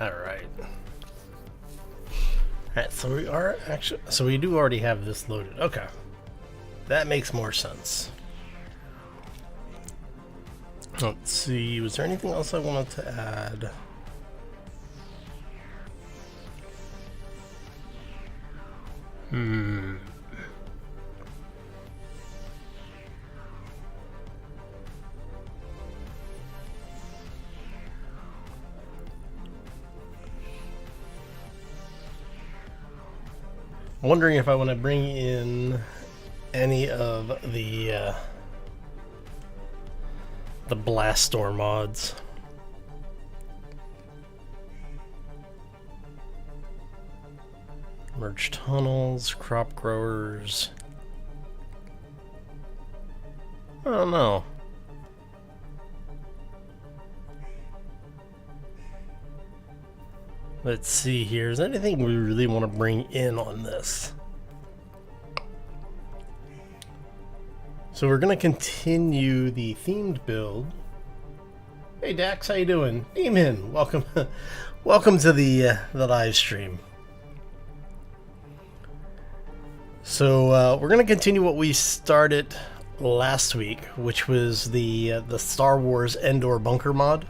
Alright. Alright, so we are actually... So we do already have this loaded. Okay. That makes more sense. Let's see, was there anything else I wanted to add? I'm wondering if I want to bring in any of the blast storm mods. Merge tunnels, crop growers. I don't know. Let's see here. Is there anything we really want to bring in on this? So we're going to continue the themed build. Hey Dax, how you doing? Demon, welcome, welcome to the live stream. So we're going to continue what we started last week, which was the Star Wars Endor bunker mod.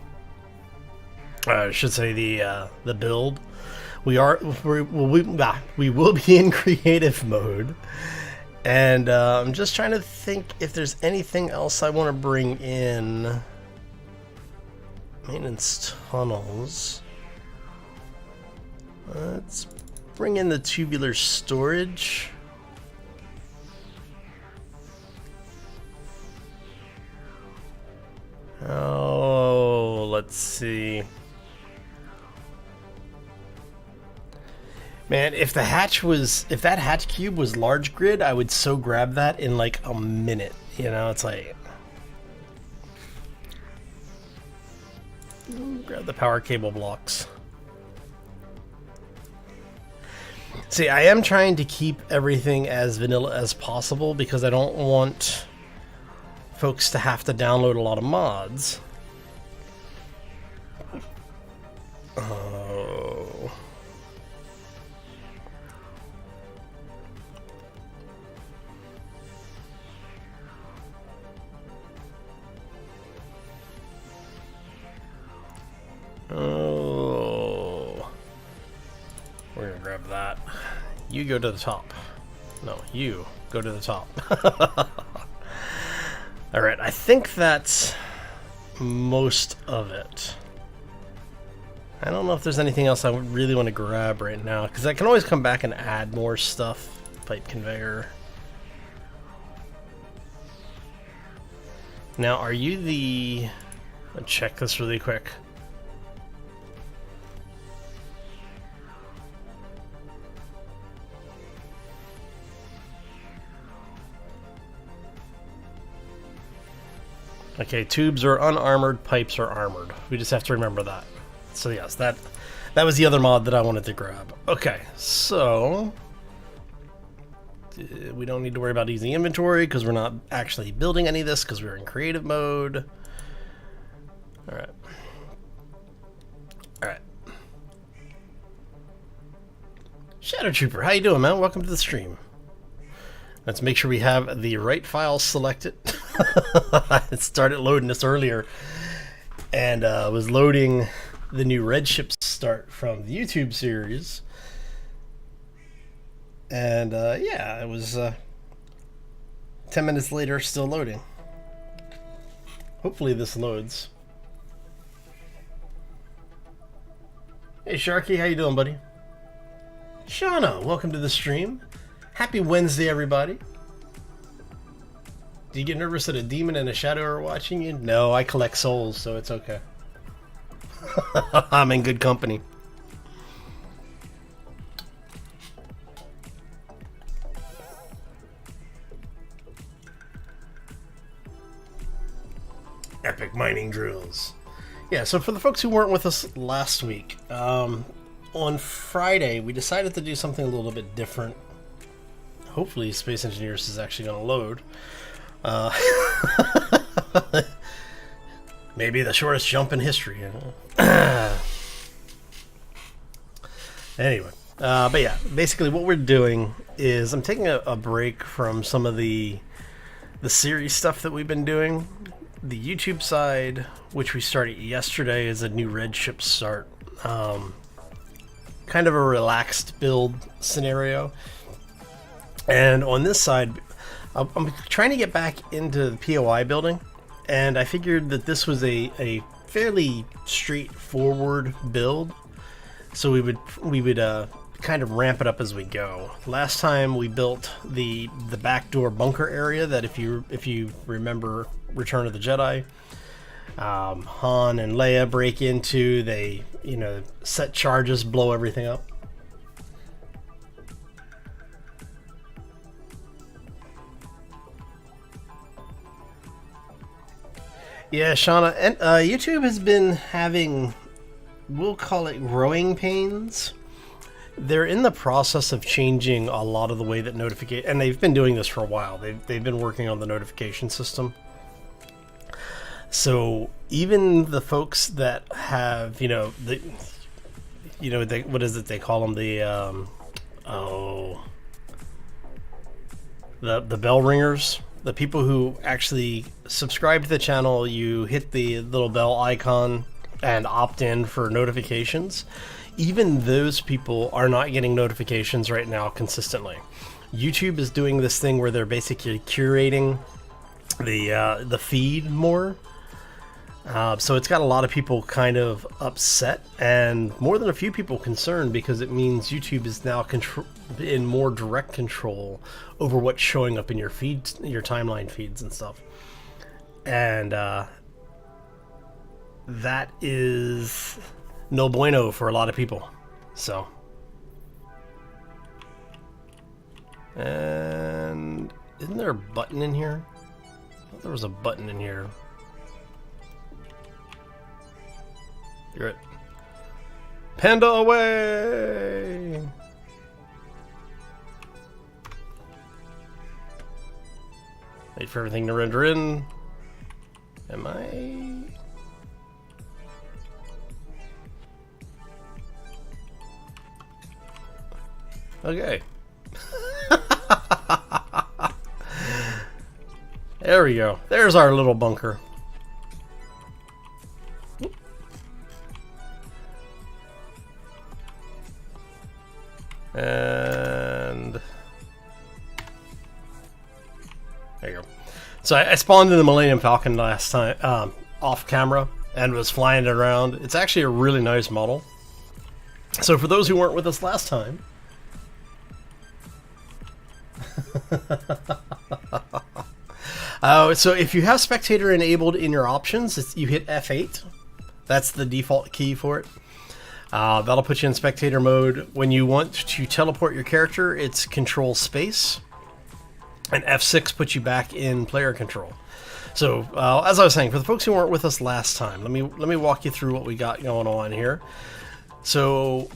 I should say the build. We will be in creative mode, and I'm just trying to think if there's anything else I want to bring in. Maintenance tunnels. Let's bring in the tubular storage. Oh, let's see. Man, if that hatch cube was large grid, I would so grab that in like a minute. You know, it's like, grab the power cable blocks. See, I am trying to keep everything as vanilla as possible because I don't want folks to have to download a lot of mods. Oh. Oh. We're gonna grab that. You go to the top. No, you go to the top. Alright, I think that's most of it. I don't know if there's anything else I really want to grab right now, because I can always come back and add more stuff. Pipe conveyor. Now, are you the... Let's check this really quick. Okay, tubes are unarmored, pipes are armored. We just have to remember that. So yes, that was the other mod that I wanted to grab. Okay, so we don't need to worry about using inventory because we're not actually building any of this because we're in creative mode. All right. All right. Shadow Trooper, how you doing, man? Welcome to the stream. Let's make sure we have the right file selected. I started loading this earlier and was loading the new Red Ship start from the YouTube series. And yeah, it was 10 minutes later, still loading. Hopefully this loads. Hey Sharky, how you doing, buddy? Shauna, welcome to the stream. Happy Wednesday, everybody. Do you get nervous that a demon and a shadow are watching you? No, I collect souls, so it's okay. I'm in good company. Epic mining drills. Yeah, so for the folks who weren't with us last week, on Friday we decided to do something a little bit different. Hopefully Space Engineers is actually going to load. Maybe the shortest jump in history. Anyway, but yeah, basically what we're doing is I'm taking a break from some of the series stuff that we've been doing. The YouTube side, which we started yesterday, is a new red ship start. Kind of a relaxed build scenario. And on this side, I'm trying to get back into the POI building, and I figured that this was a fairly straightforward build, so we would kind of ramp it up as we go. Last time we built the backdoor bunker area that if you remember Return of the Jedi, Han and Leia break into, they set charges, blow everything up. Yeah, Shauna, and YouTube has been having, we'll call it growing pains. They're in the process of changing a lot of the way that notification, and they've been doing this for a while. They've been working on the notification system. So even the folks that have, what is it they call them, the bell ringers. The people who actually subscribe to the channel, you hit the little bell icon and opt in for notifications. Even those people are not getting notifications right now consistently. YouTube is doing this thing where they're basically curating the feed more. So it's got a lot of people kind of upset, and more than a few people concerned, because it means YouTube is now in more direct control over what's showing up in your feeds, your timeline feeds and stuff. And that is no bueno for a lot of people. So, and isn't there a button in here? I thought there was a button in here. You're it. Panda away! Wait for everything to render in. Am I? Okay. There we go. There's our little bunker. And there you go. So I spawned in the Millennium Falcon last time, off camera, and was flying it around. It's actually a really nice model. So for those who weren't with us last time, so if you have spectator enabled in your options, you hit F8. That's the default key for it. That'll put you in spectator mode. When you want to teleport your character, it's control space, and F6 puts you back in player control. So as I was saying, for the folks who weren't with us last time, let me walk you through what we got going on here. So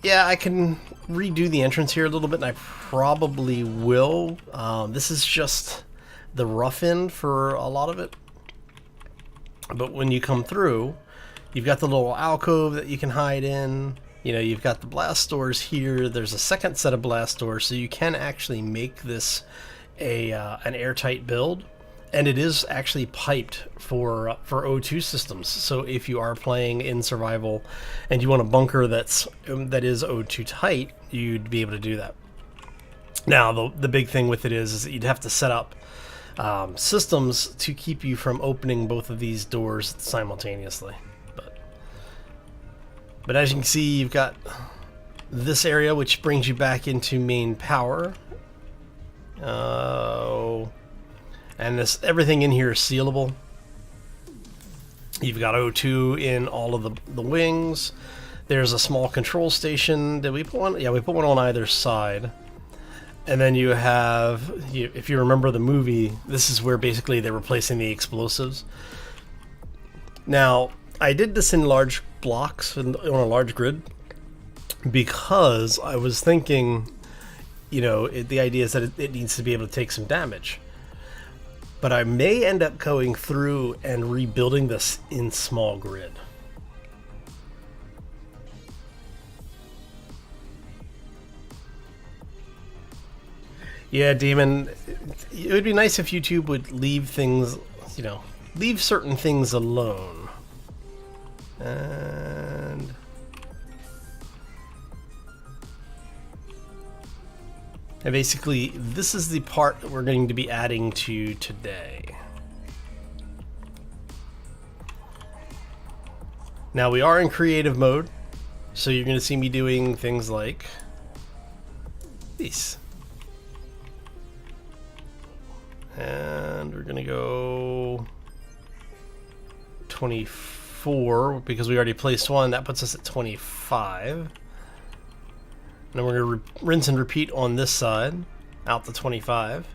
yeah, I can redo the entrance here a little bit, and I probably will. This is just the rough end for a lot of it, but when you come through, you've got the little alcove that you can hide in. You've got the blast doors here. There's a second set of blast doors, so you can actually make this an airtight build, and it is actually piped for O2 systems. So if you are playing in survival and you want a bunker that is O2 tight, you'd be able to do that. Now the big thing with it is that you'd have to set up systems to keep you from opening both of these doors simultaneously. But as you can see, you've got this area, which brings you back into main power. And everything in here is sealable. You've got O2 in all of the wings. There's a small control station. Did we put one? Yeah, we put one on either side. And then you have, if you remember the movie, this is where basically they're replacing the explosives. Now, I did this in large blocks on a large grid because I was thinking, the idea is that it needs to be able to take some damage. But I may end up going through and rebuilding this in small grid. Yeah, Demon, it would be nice if YouTube would leave things, you know, leave certain things alone. And basically, this is the part that we're going to be adding to today. Now, we are in creative mode, so you're going to see me doing things like these. And we're going to go 24, because we already placed one. That puts us at 25. And then we're going to rinse and repeat on this side, out to 25.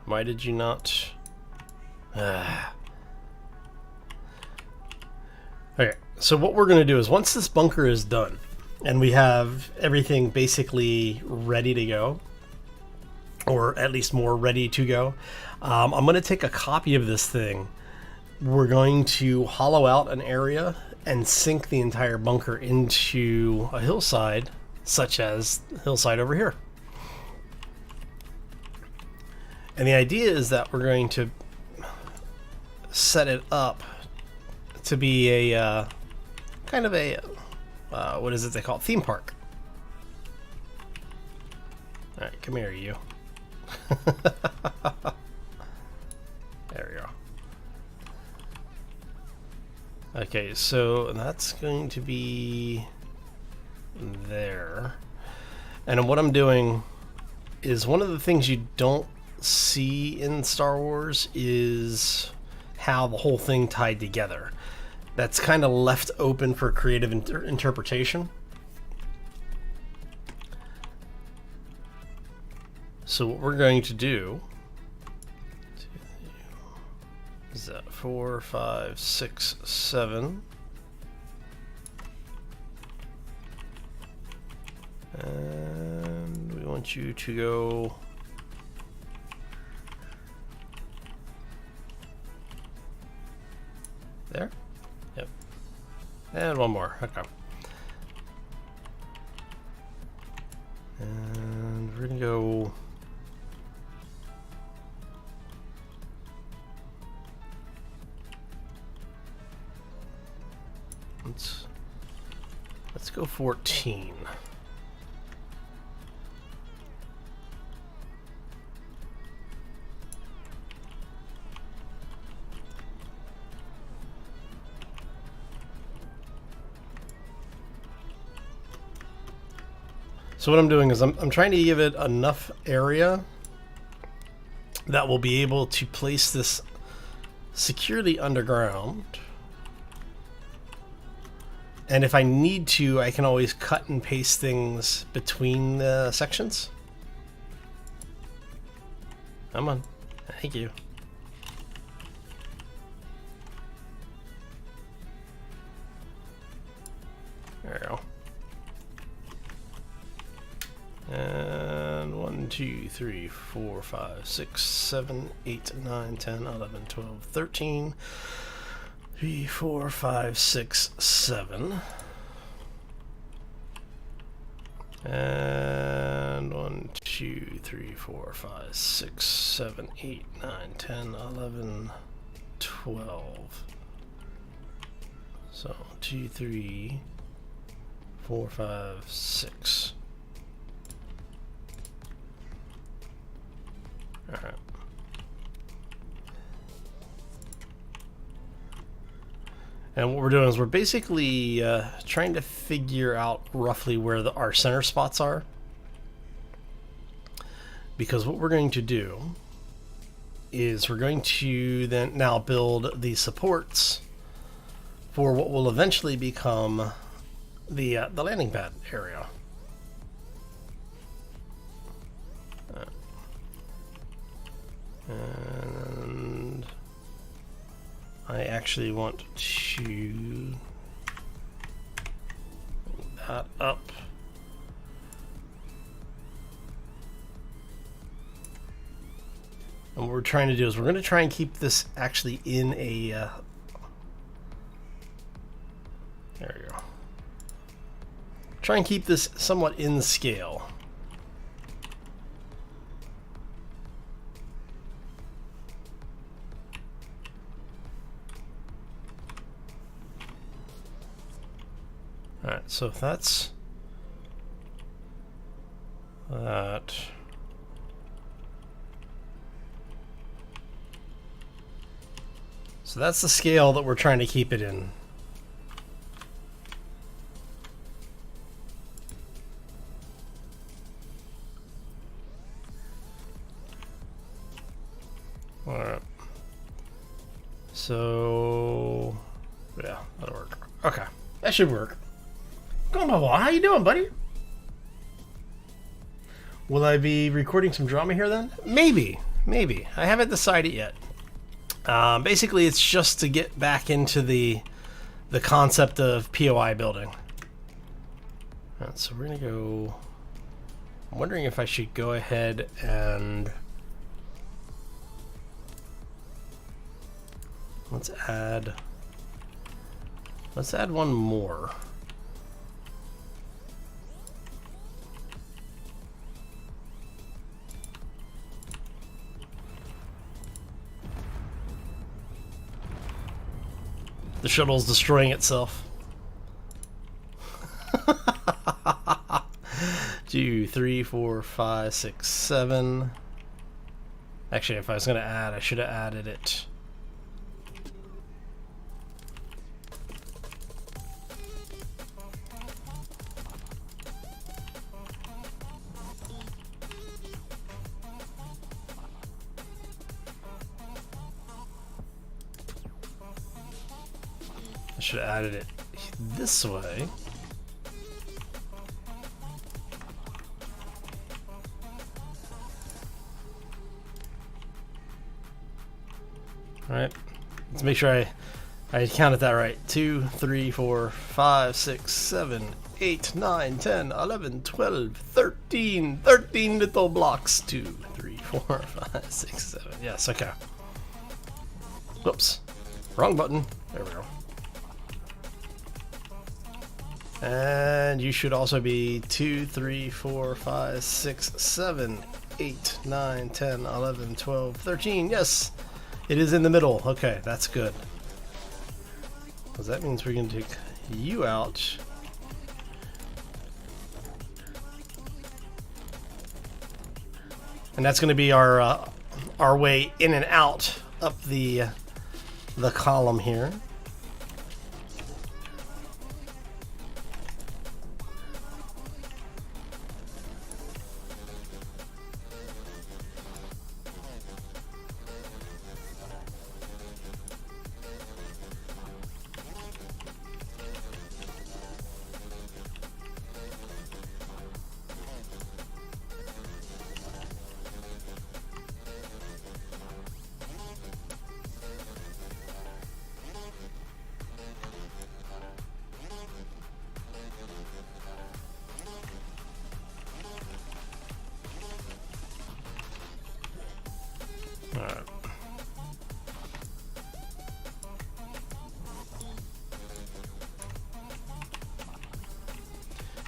Why did you not? Okay, so what we're going to do is once this bunker is done and we have everything basically ready to go, or at least more ready to go, I'm going to take a copy of this thing. We're going to hollow out an area and sink the entire bunker into a hillside, such as the hillside over here. And the idea is that we're going to set it up to be a kind of a what is it they call it? Theme park. All right, come here, you. There we go. Okay, so that's going to be there. And what I'm doing is, one of the things you don't see in Star Wars is how the whole thing tied together. That's kind of left open for creative interpretation. So what we're going to do is that 4, 5, 6, 7. And we want you to go there. Yep. And one more. Okay. And we're gonna go let's go 14. So what I'm doing is I'm trying to give it enough area that we'll be able to place this securely underground. And if I need to, I can always cut and paste things between the sections. Come on. Thank you. There we go. And 1, 2, 3, 4, 5, 6, 7, 8, 9, 10, 11, 12, 13. 3, 4, 5, 6, 7. And 1, 2, 3, 4, 5, 6, 7, 8, 9, 10, 11, 12. So 2, 3, 4, 5, 6. All right. And what we're doing is we're basically trying to figure out roughly where our center spots are. Because what we're going to do is we're going to then now build the supports for what will eventually become the landing pad area. And I actually want to that up. And what we're trying to do is we're going to try and keep this actually in a... there we go. Try and keep this somewhat in scale. Alright, so if that's that. So that's the scale that we're trying to keep it in. Alright. So yeah, that'll work. Okay. That should work. Going on, how you doing, buddy? Will I be recording some drama here then? Maybe. I haven't decided yet. Basically, it's just to get back into the concept of POI building. Alright, so we're gonna go... I'm wondering if I should go ahead and... Let's add one more. The shuttle's destroying itself. 2, 3, 4, 5, 6, 7. Actually, if I was going to add, I should have added it. I should have added it this way. Alright, let's make sure I counted that right. 2, 3, 4, 5, 6, 7, 8, 9, 10, 11, 12, 13. 13 little blocks. 2, 3, 4, 5, 6, 7. Yes, okay. Whoops. Wrong button. There we go. And you should also be 2, 3, 4, 5, 6, 7, 8, 9, 10, 11, 12, 13. Yes, it is in the middle. Okay, that's good. Because that means we're going to take you out. And that's going to be our way in and out up the column here.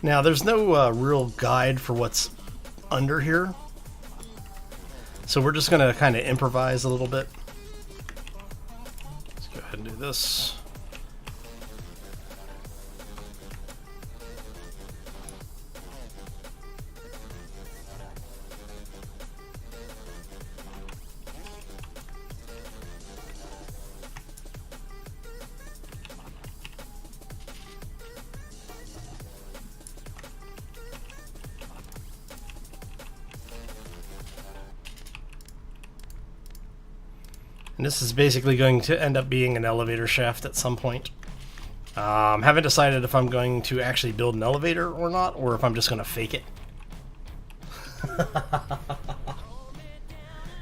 Now, there's no real guide for what's under here, so we're just going to kind of improvise a little bit. Let's go ahead and do this. And this is basically going to end up being an elevator shaft at some point. Haven't decided if I'm going to actually build an elevator or not, or if I'm just going to fake it.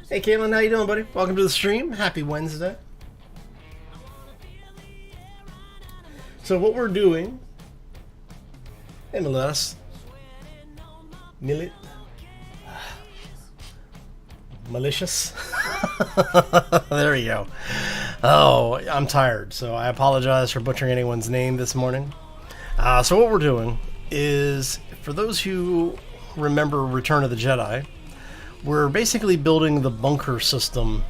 Hey Caitlin, how you doing, buddy? Welcome to the stream. Happy Wednesday. So what we're doing And lettuce. Millet. Malicious. There we go. Oh, I'm tired, so I apologize for butchering anyone's name this morning. So what we're doing is, for those who remember Return of the Jedi, we're basically building the bunker system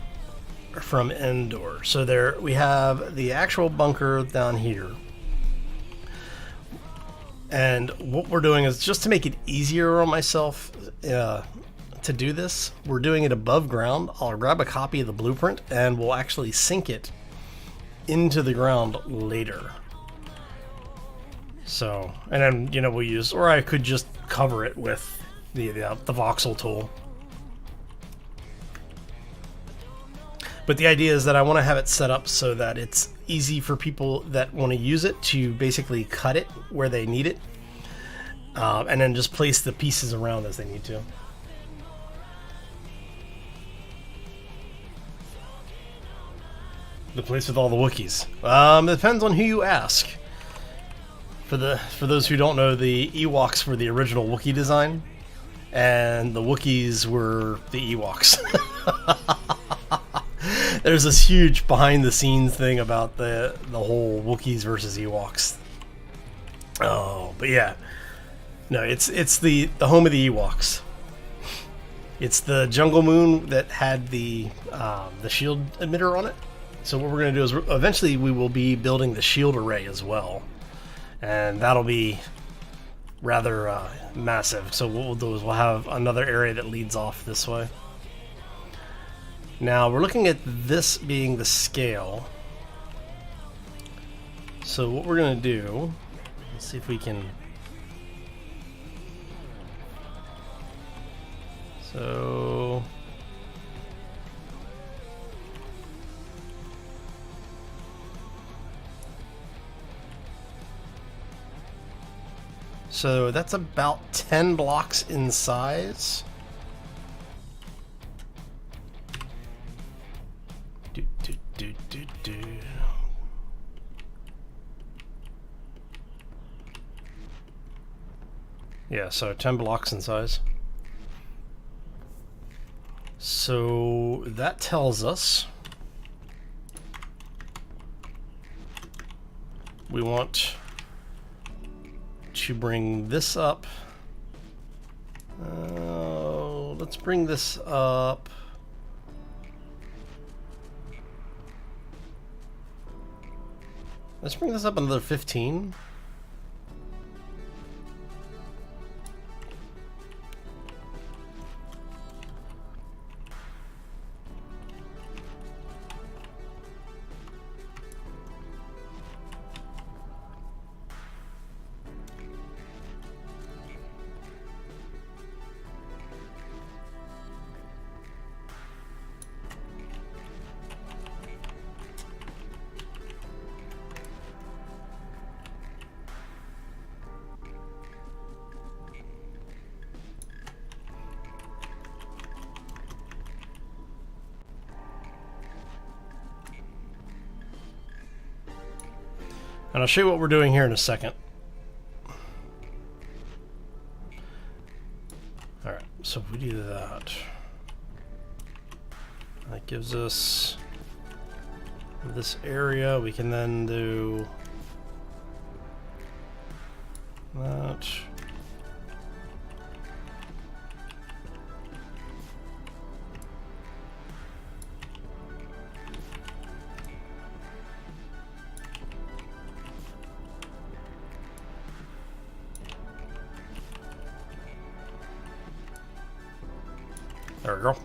from Endor. So there we have the actual bunker down here. And what we're doing is, just to make it easier on myself to do this, we're doing it above ground. I'll grab a copy of the blueprint and we'll actually sink it into the ground later. So, and then, you know, we'll use, or I could just cover it with the voxel tool. But the idea is that I want to have it set up so that it's easy for people that want to use it to basically cut it where they need it, and then just place the pieces around as they need to. The place with all the Wookiees. It depends on who you ask. For those who don't know, the Ewoks were the original Wookiee design, and the Wookiees were the Ewoks. There's this huge behind-the-scenes thing about the whole Wookiees versus Ewoks. Oh, but yeah, no, it's the home of the Ewoks. It's the Jungle Moon that had the shield emitter on it. So what we're going to do is, eventually we will be building the shield array as well, and that'll be rather massive. So what we'll do is we'll have another area that leads off this way. Now we're looking at this being the scale. So what we're going to do, let's see if we can. So that's about 10 blocks in size. Yeah, so 10 blocks in size. So that tells us we want to bring this up. Let's bring this up. Let's bring this up another 15. And I'll show you what we're doing here in a second. Alright, so if we do that, that gives us this area. We can then do that. There we go.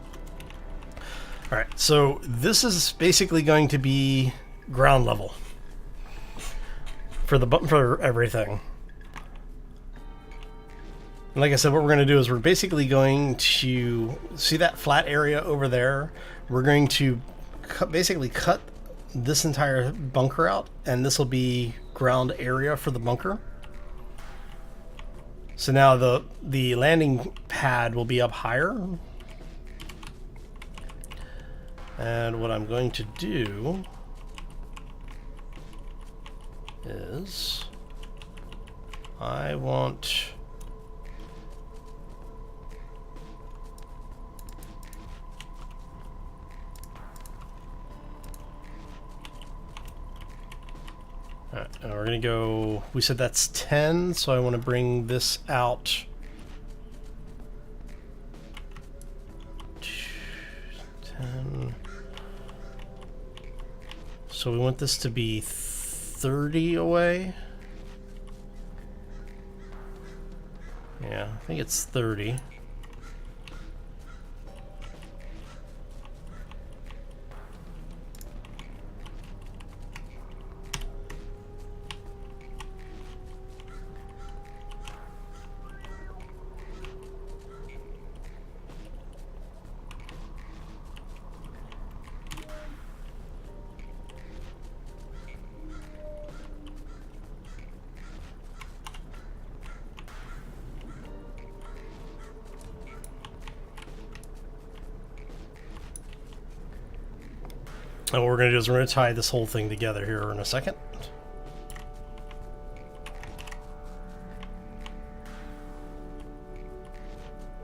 Alright, so this is basically going to be ground level for everything. And like I said, what we're going to do is we're basically going to see that flat area over there. We're going to basically cut this entire bunker out, and this will be ground area for the bunker. So now the landing pad will be up higher. And what I'm going to do is I want... Alright, we're gonna go... We said that's 10, so I want to bring this out... 10... So we want this to be 30 away. Yeah, I think it's 30. And what we're going to do is we're going to tie this whole thing together here in a second.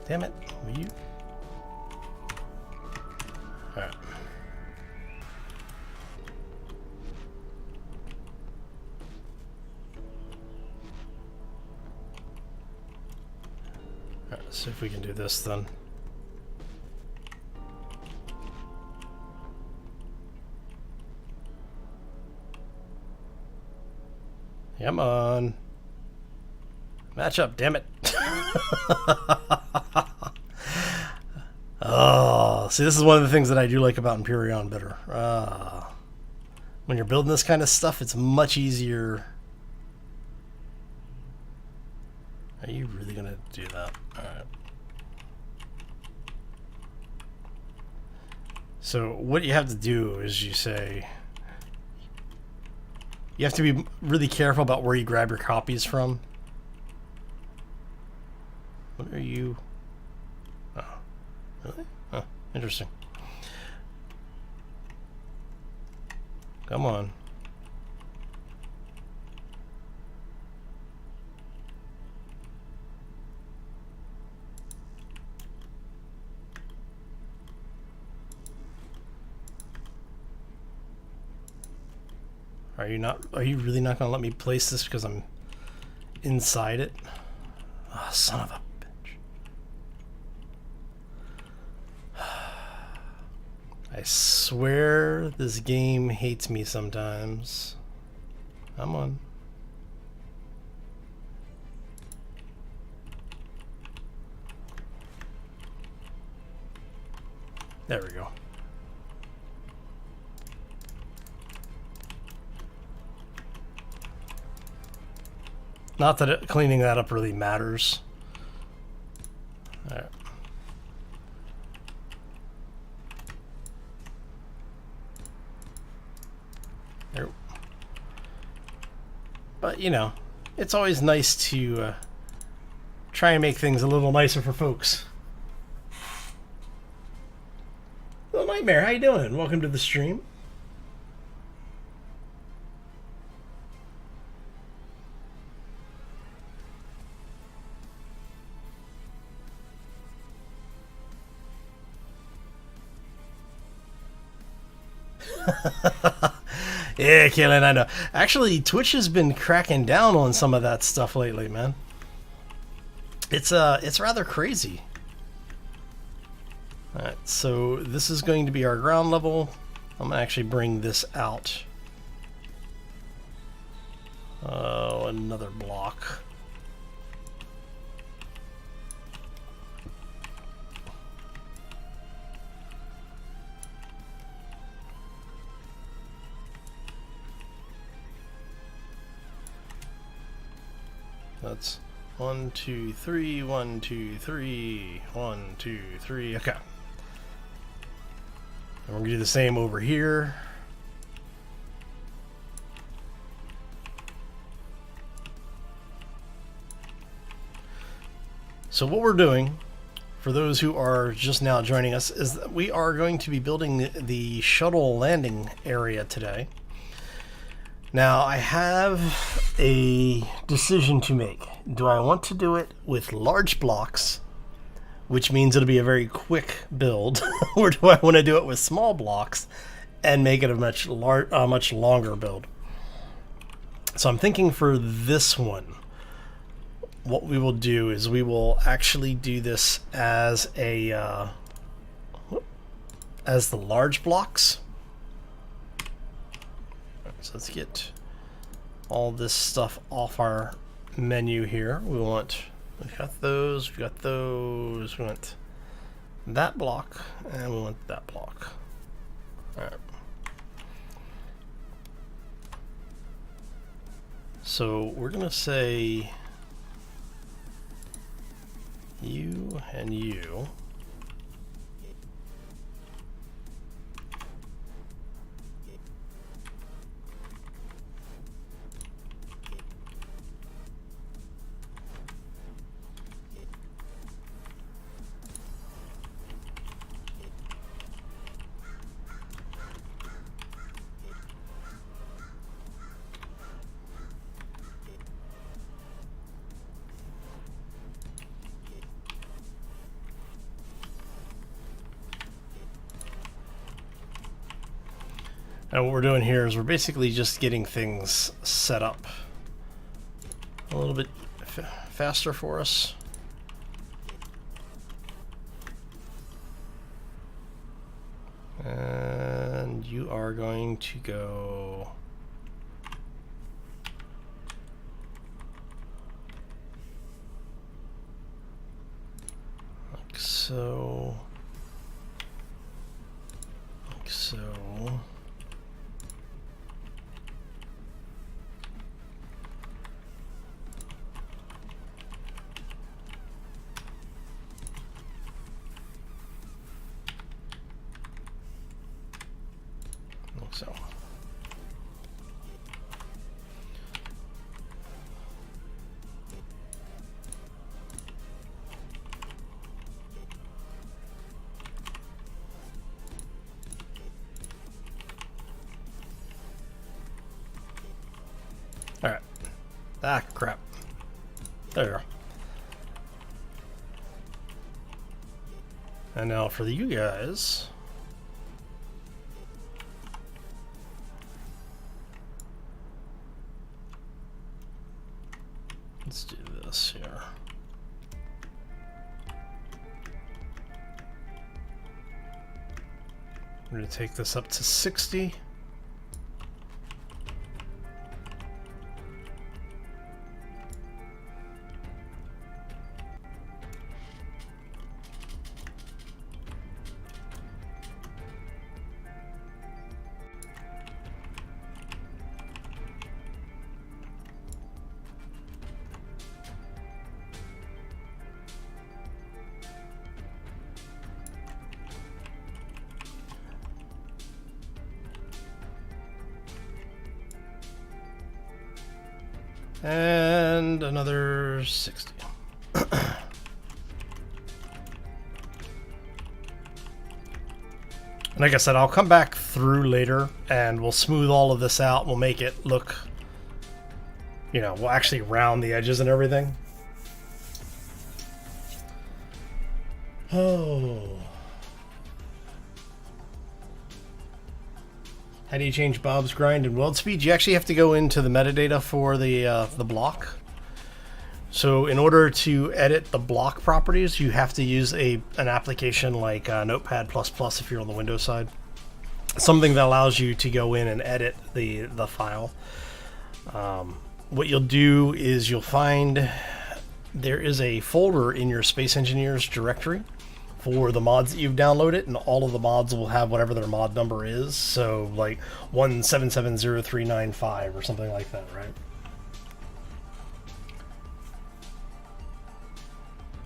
Damn it, will you? Alright. Alright, let's see if we can do this then. Come on. Match up, damn it. Oh, see, this is one of the things that I do like about Empyrean better. When you're building this kind of stuff, it's much easier. Are you really going to do that? Alright. So what you have to do is you say... You have to be really careful about where you grab your copies from. What are you? Oh, really? Oh, interesting. Come on. Are you not? Are you really not gonna let me place this because I'm inside it? Oh, son of a bitch. I swear this game hates me sometimes. Come on. There we go. Not that cleaning that up really matters. All right. There. But, you know, it's always nice to try and make things a little nicer for folks. Little Nightmare, how you doing? Welcome to the stream. Yeah, Kaylin, I know. Actually, Twitch has been cracking down on some of that stuff lately, man. It's rather crazy. Alright, so this is going to be our ground level. I'm gonna actually bring this out. Oh, another block. That's 1, 2, 3, 1, 2, 3, 1, 2, 3. Okay. And we're gonna do the same over here. So what we're doing, for those who are just now joining us, is that we are going to be building the shuttle landing area today. Now I have a decision to make. Do I want to do it with large blocks, which means it'll be a very quick build, or do I want to do it with small blocks and make it a much longer build? So I'm thinking for this one, what we will do is we will actually do this as a as the large blocks. So let's get all this stuff off our menu here. We've got those, we want that block, and we want that block. All right. So we're gonna say you and you. And what we're doing here is we're basically just getting things set up a little bit faster for us. And you are going to go like so, like so. So all right. Ah, crap. There you go. And now for you guys. Let's do this here. We're going to take this up to 60. And another 60. Like I said, I'll come back through later and we'll smooth all of this out. We'll make it look, you know, we'll actually round the edges and everything. Oh. How do you change Bob's grind and weld speed? You actually have to go into the metadata for the block. So in order to edit the block properties, you have to use an application like Notepad++ if you're on the Windows side. Something that allows you to go in and edit the file. What you'll do is you'll find there is a folder in your Space Engineers directory for the mods that you've downloaded, and all of the mods will have whatever their mod number is. So like 1770395 or something like that, right?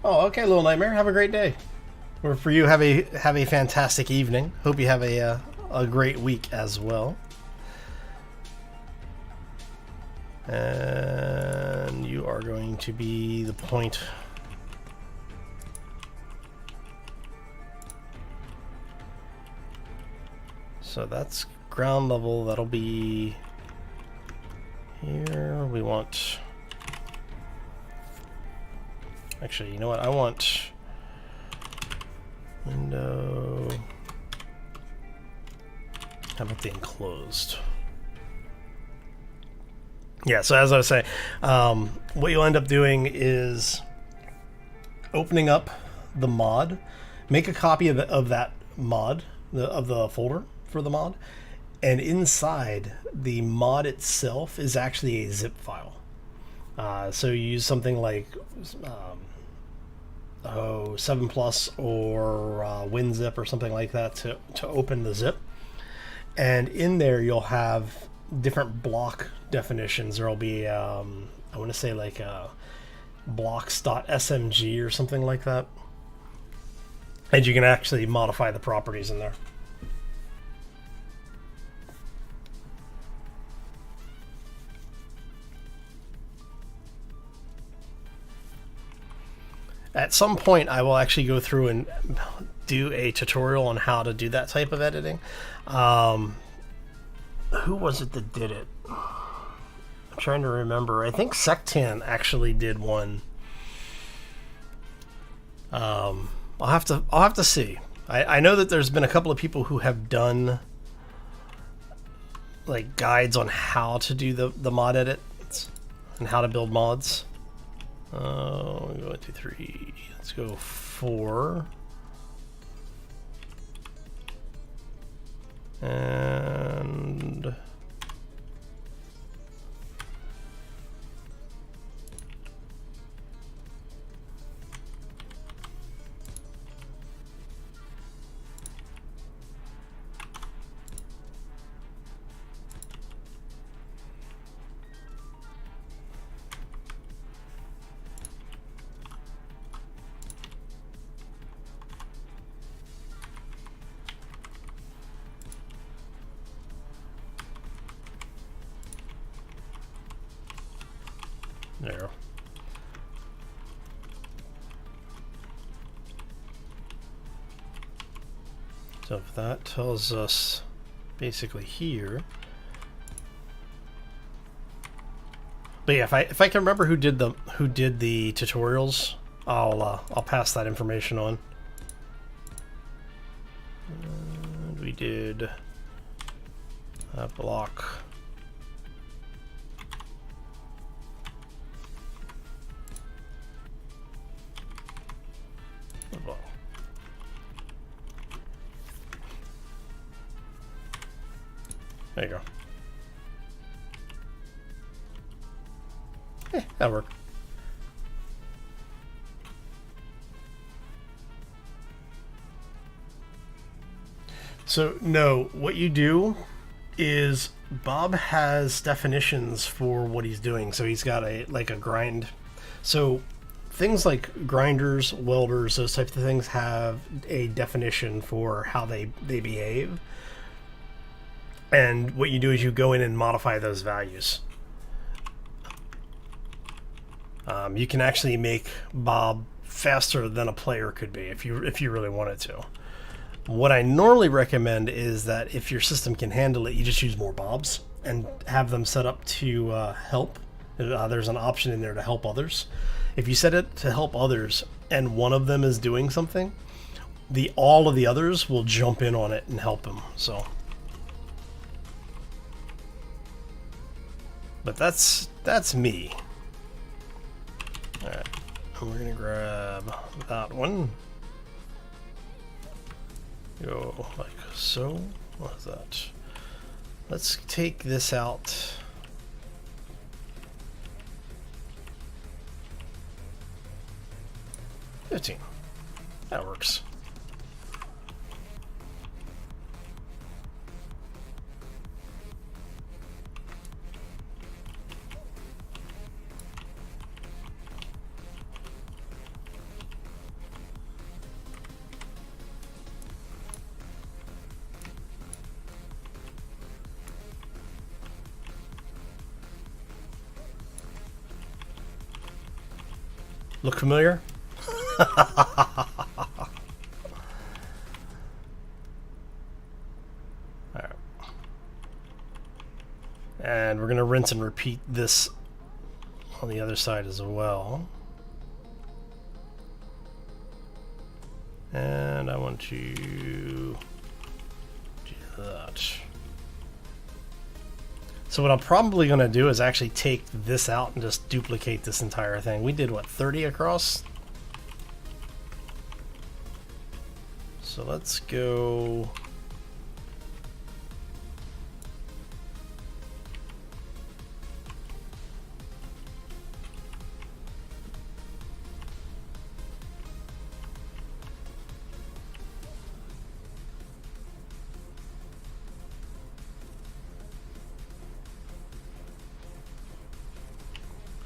Oh, okay, Little Nightmare. Have a great day. Or for you, have a fantastic evening. Hope you have a great week as well. And you are going to be the point. So that's ground level. That'll be Here we want... Actually, you know what? I want window... How about the enclosed? Yeah, so as I was saying, what you'll end up doing is opening up the mod, make a copy of that mod, of the folder for the mod, and inside the mod itself is actually a zip file. So you use something like 7 Plus or WinZip or something like that to open the zip. And in there you'll have different block definitions. There'll be, I want to say like blocks.smg or something like that. And you can actually modify the properties in there. At some point, I will actually go through and do a tutorial on how to do that type of editing. Who was it that did it? I'm trying to remember. I think Sectan actually did one. I'll have to see. I know that there's been a couple of people who have done like guides on how to do the mod edits and how to build mods. Go 1, 2, 3. Let's go 4. And there. So if that tells us basically here. But yeah, if I can remember who did the tutorials, I'll pass that information on. And we did a block. There you go. That worked. So no, what you do is Bob has definitions for what he's doing. So he's got a grind. So things like grinders, welders, those types of things have a definition for how they behave. And what you do is you go in and modify those values. You can actually make Bob faster than a player could be if you really wanted to. What I normally recommend is that if your system can handle it, you just use more Bobs and have them set up to help. There's an option in there to help others. If you set it to help others and one of them is doing something, all of the others will jump in on it and help them. So. But that's me. Alright, and we're gonna grab that one. Go like so. What is that? Let's take this out. $15. That works. Look familiar? And we're going to rinse and repeat this on the other side as well. And I want to do that. So what I'm probably going to do is actually take this out and just duplicate this entire thing. We did, what, 30 across? So let's go...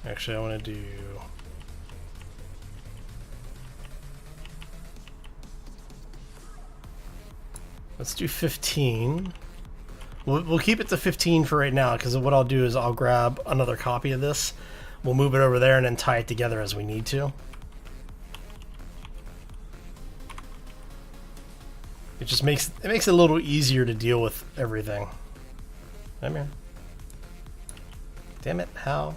Actually, I want to do... Let's do 15. We'll keep it to 15 for right now, because what I'll do is I'll grab another copy of this. We'll move it over there and then tie it together as we need to. It just makes it a little easier to deal with everything. Come here. Damn it, how?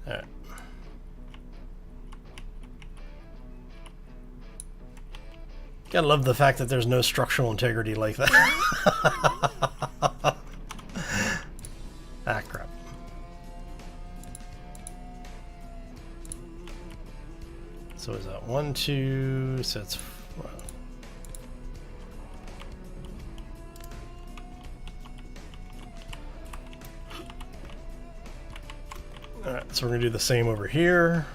Alright. Gotta love the fact that there's no structural integrity like that. Ah, crap. So is that 1, 2, so it's... Alright, so we're going to do the same over here.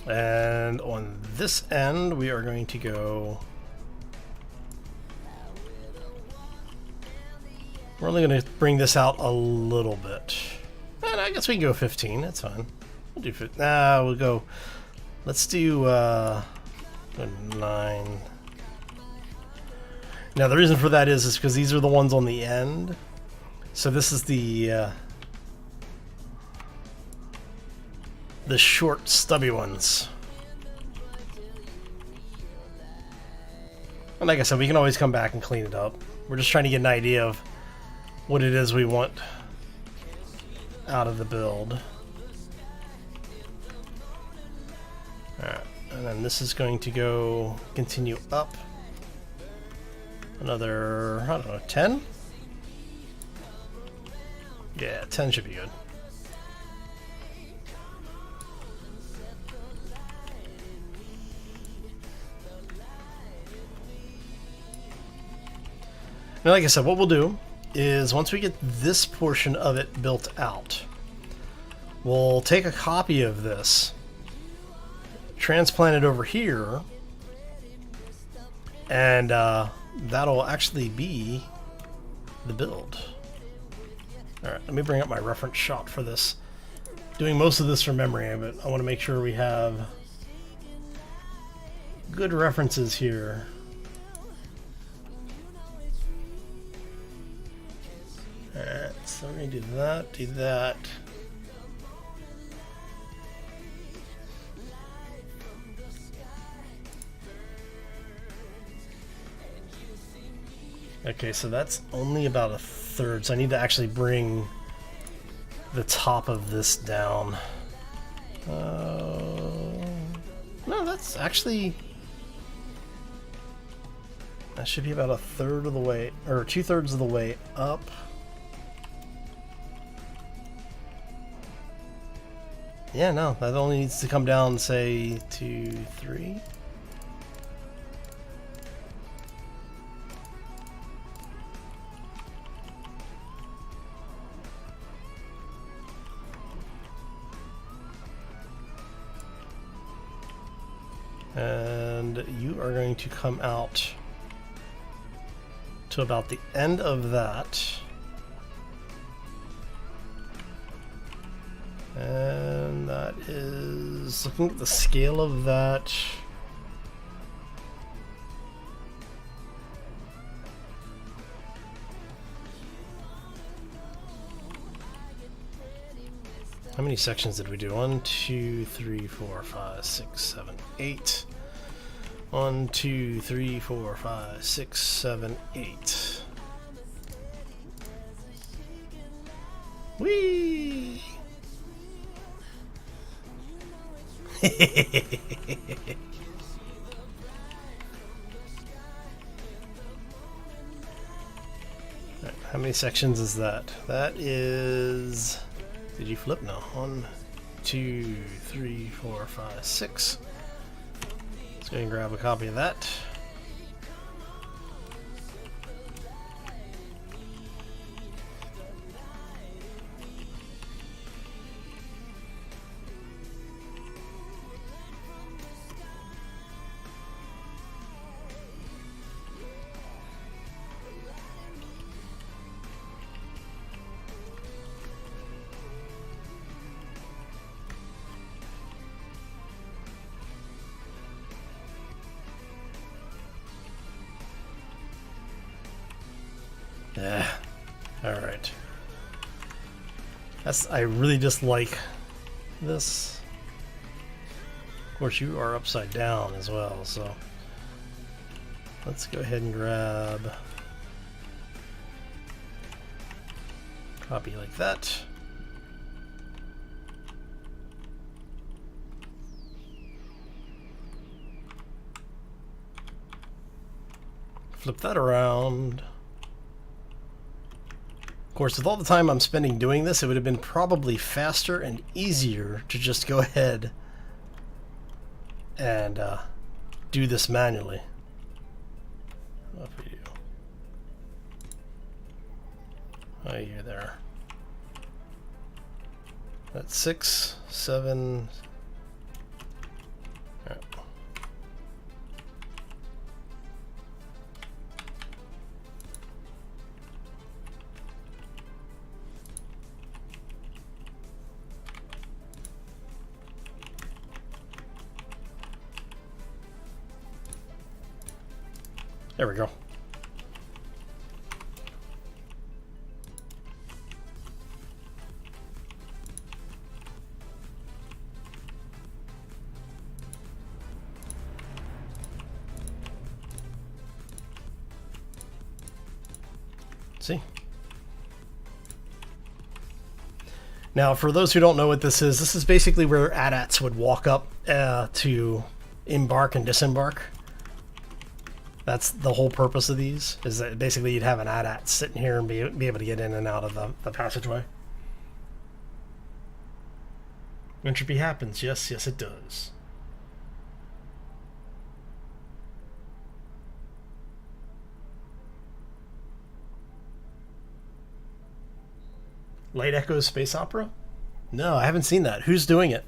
And on this end, we are going to go... We're only going to bring this out a little bit. And I guess we can go 15, that's fine. We'll do 15. Nah, we'll go... Let's do 9... Now the reason for that is because these are the ones on the end. So this is the short, stubby ones. And like I said, we can always come back and clean it up. We're just trying to get an idea of what it is we want out of the build. Alright, and then this is going to go continue up. Another, I don't know, 10? Yeah, 10 should be good. Now, like I said, what we'll do is once we get this portion of it built out, we'll take a copy of this, transplant it over here, and that'll actually be the build. Alright, let me bring up my reference shot for this. Doing most of this from memory, but I want to make sure we have good references here. Alright, so we're going to do that. Okay, so that's only about a third, so I need to actually bring the top of this down. No, that's actually... That should be about a third of the way, or 2/3 of the way up. Yeah, no, that only needs to come down, say, 2, 3. And you are going to come out to about the end of that. And that is, looking at the scale of that, How many sections did we do? 1, 2, 3, 4, 5, 6, 7, 8. 1, 2, 3, 4, 5, 6, 7, 8. Whee! Right, how many sections is that? That is... Did you flip? No. 1, 2, 3, 4, 5, 6. Let's go and grab a copy of that. Yeah. Alright. I really dislike this. Of course, you are upside down as well, so let's go ahead and grab a copy like that. Flip that around. Of course, with all the time I'm spending doing this, it would have been probably faster and easier to just go ahead and do this manually. What for you? Oh, you're there. That's 6, 7. All right. There we go. See? Now, for those who don't know what this is basically where AT-ATs would walk up to embark and disembark. That's the whole purpose of these, is that basically you'd have an AT-AT sitting here and be able to get in and out of the passageway. Entropy happens. Yes, yes it does. Light Echoes Space Opera? No, I haven't seen that. Who's doing it?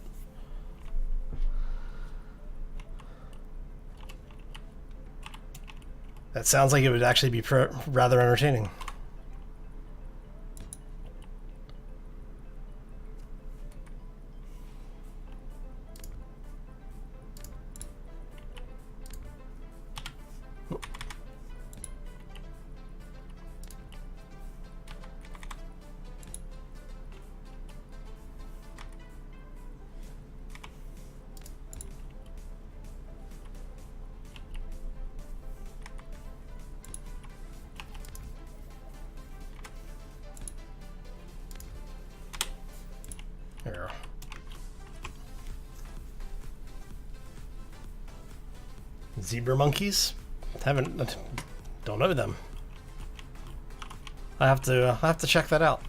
That sounds like it would actually be rather entertaining. There. Zebra monkeys? Don't know them. I have to check that out.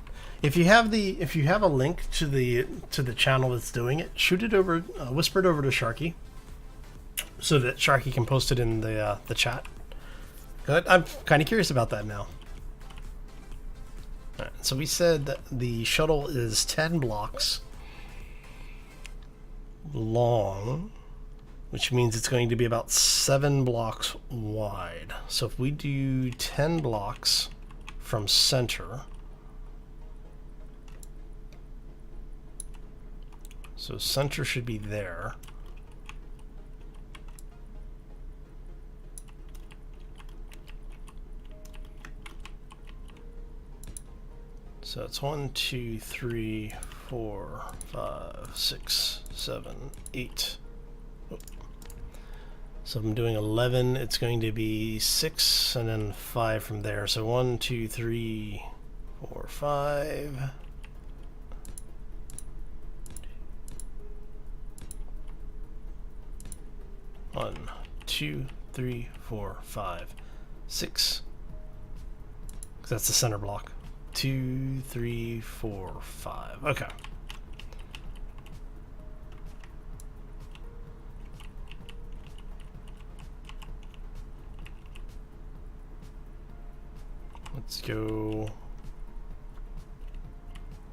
If you have a link to the channel that's doing it, shoot it over, whisper it over to Sharky, so that Sharky can post it in the chat. I'm kind of curious about that now. All right, so we said that the shuttle is 10 blocks long, which means it's going to be about 7 blocks wide. So if we do 10 blocks from center, so center should be there. So it's 1, 2, 3, 4, 5, 6, 7, 8. So I'm doing 11. It's going to be 6 and then 5 from there. So 1, 2, 3, 4, 5. One, 2, 3, 4, 5, 6. Because that's the center block. 2, 3, 4, 5. Okay. Let's go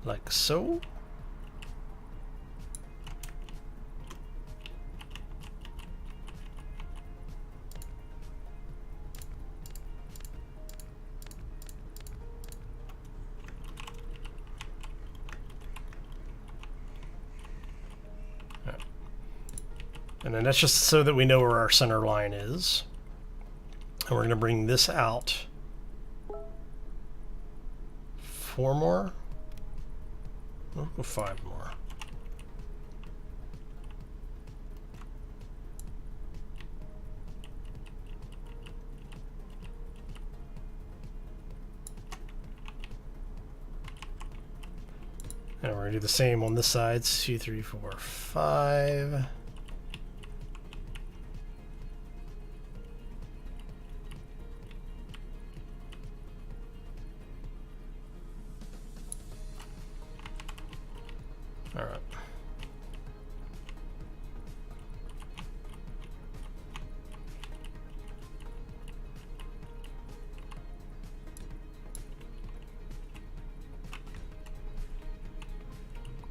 like so. And then that's just so that we know where our center line is. And we're going to bring this out 4 more. We'll go 5 more. And we're going to do the same on this side. 2, 3, 4, 5. All right.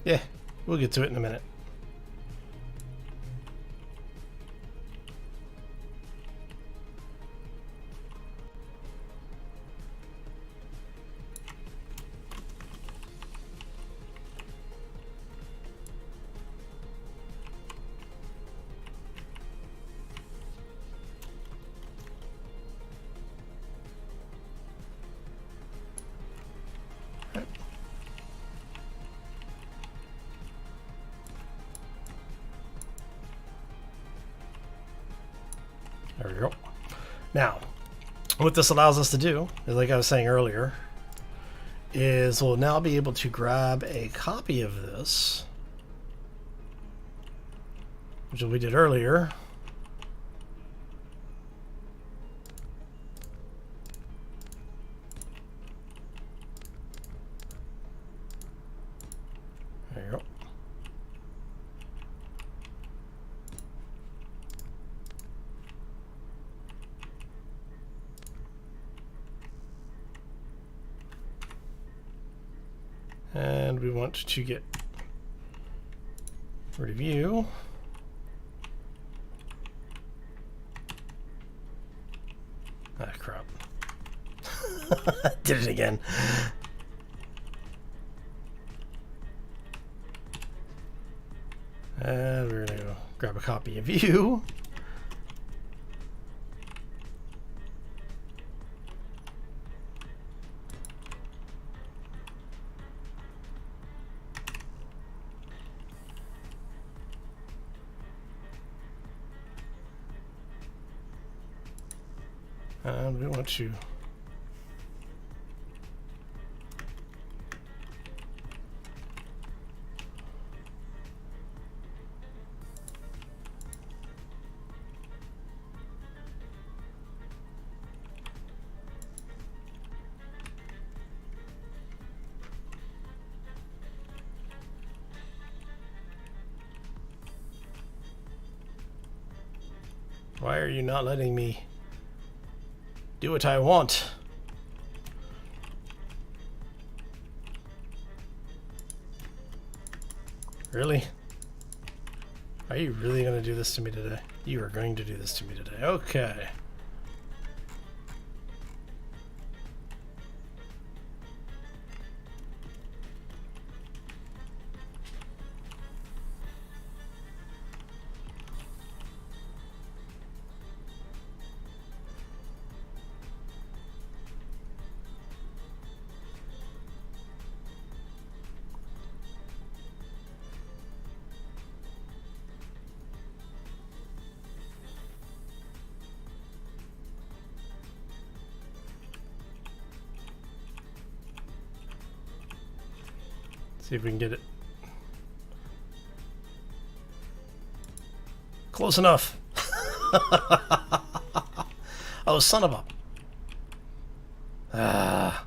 Yeah, we'll get to it in a minute. There we go. Now, what this allows us to do is, like I was saying earlier, is we'll now be able to grab a copy of this, which we did earlier. There you go. And we want to get rid of you. Ah, crap. Did it again. And we're going to grab a copy of you. And we want to why are you not letting me do what I want? Really? Are you really going to do this to me today? You are going to do this to me today. Okay. See if we can get it. Close enough. Oh, son of a... Ah.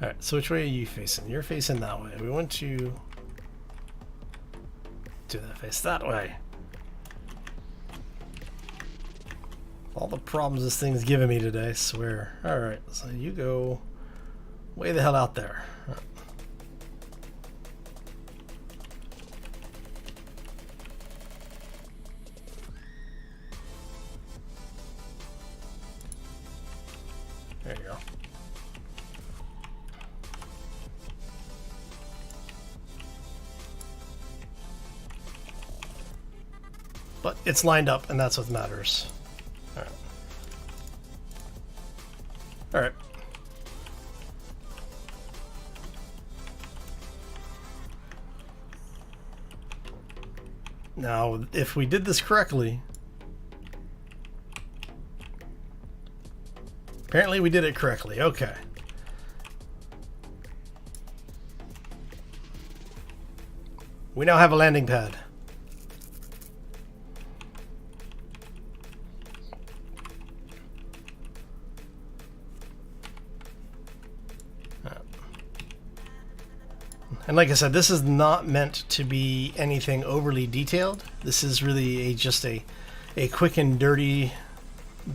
Alright, so which way are you facing? You're facing that way. We want to do that face that way. All the problems this thing's giving me today, I swear. Alright, so you go way the hell out there. There you go. But it's lined up, and that's what matters. Alright. Alright. Now, if we did this correctly... Apparently we did it correctly. Okay. We now have a landing pad. And like I said, this is not meant to be anything overly detailed. This is really just a quick and dirty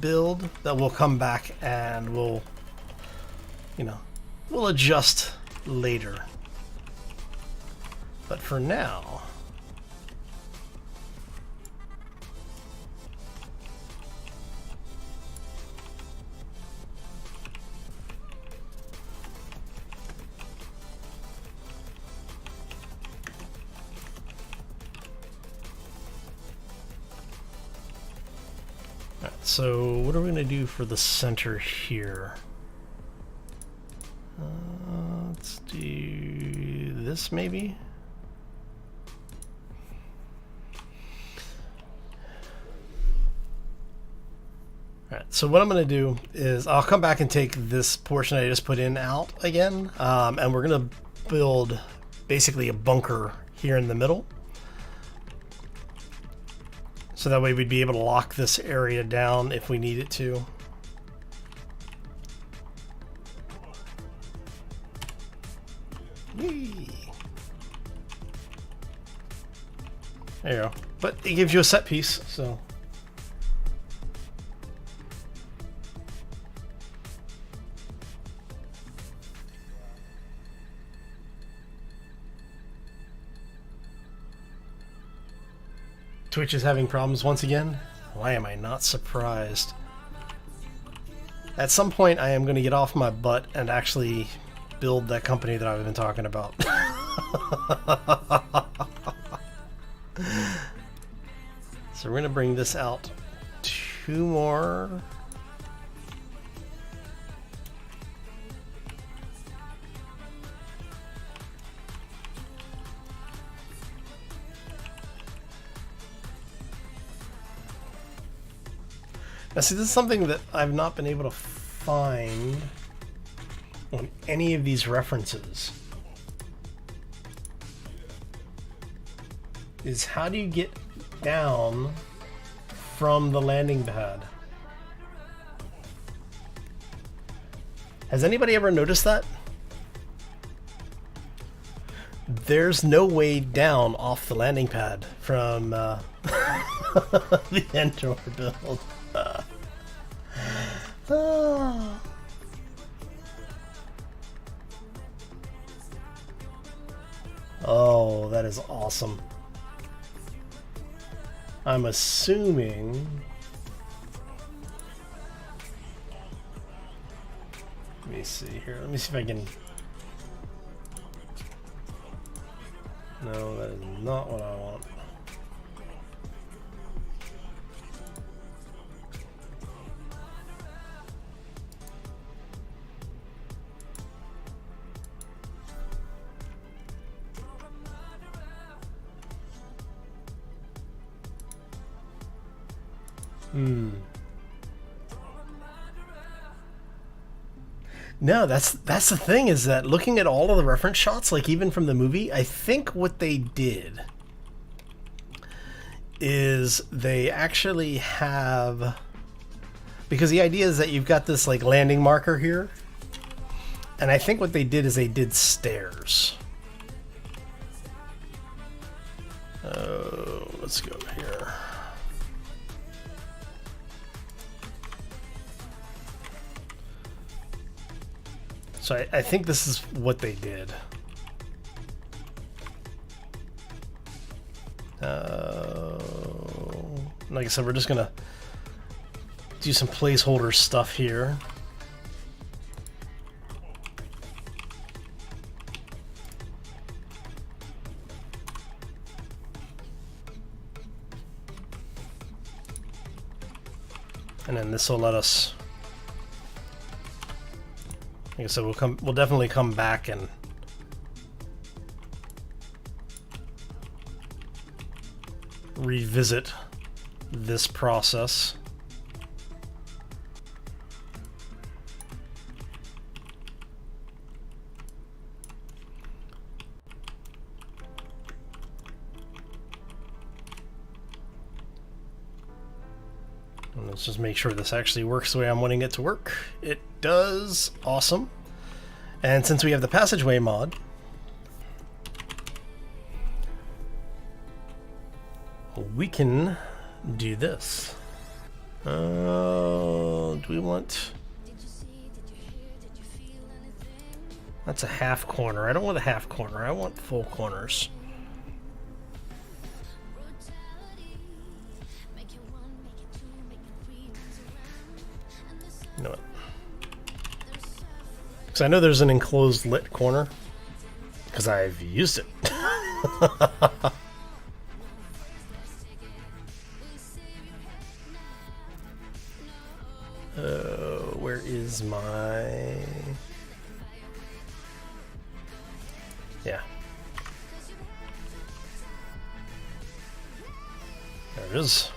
build that will come back and we'll adjust later. But for now, so what are we going to do for the center here? Let's do this maybe? Alright, so what I'm going to do is I'll come back and take this portion I just put in out again, and we're going to build basically a bunker here in the middle. So that way we'd be able to lock this area down if we needed to. Yee. There you go. But it gives you a set piece, so. Twitch is having problems once again. Why am I not surprised? At some point I am going to get off my butt and actually build that company that I've been talking about. So we're going to bring this out 2 more. Now see, this is something that I've not been able to find on any of these references. Is how do you get down from the landing pad? Has anybody ever noticed that? There's no way down off the landing pad from the Endor build. Oh, that is awesome. I'm assuming... Let me see here. Let me see if I can... No, that is not what I want. No, that's the thing, is that looking at all of the reference shots, like even from the movie, I think what they did is they actually have, because the idea is that you've got this like landing marker here, and I think what they did is they did stairs. Oh, let's go here. So I think this is what they did. Like I said, we're just gonna do some placeholder stuff here. And then this will let us, like I said, we'll definitely come back and revisit this process. And let's just make sure this actually works the way I'm wanting it to work. It does. Awesome. And since we have the passageway mod, we can do this. Do we want... That's a half corner. I don't want a half corner. I want full corners. You know what? Because I know there's an enclosed lit corner, because I've used it. Where is my... Yeah. There it is.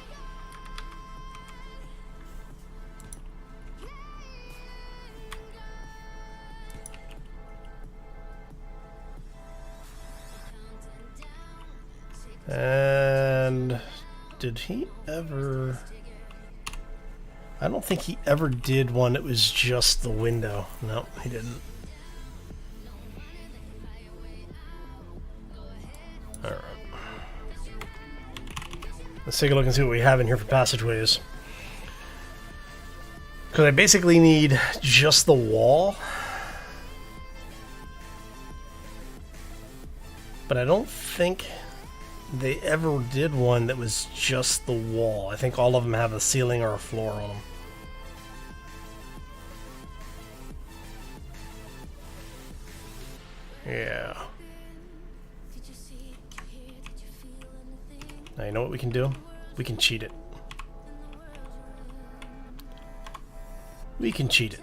And did he ever... I don't think he ever did one that was just the window. No, he didn't. Alright. Let's take a look and see what we have in here for passageways. Because I basically need just the wall. But I don't think they ever did one that was just the wall. I think all of them have a ceiling or a floor on them. Yeah. Now you know what we can do? We can cheat it. We can cheat it.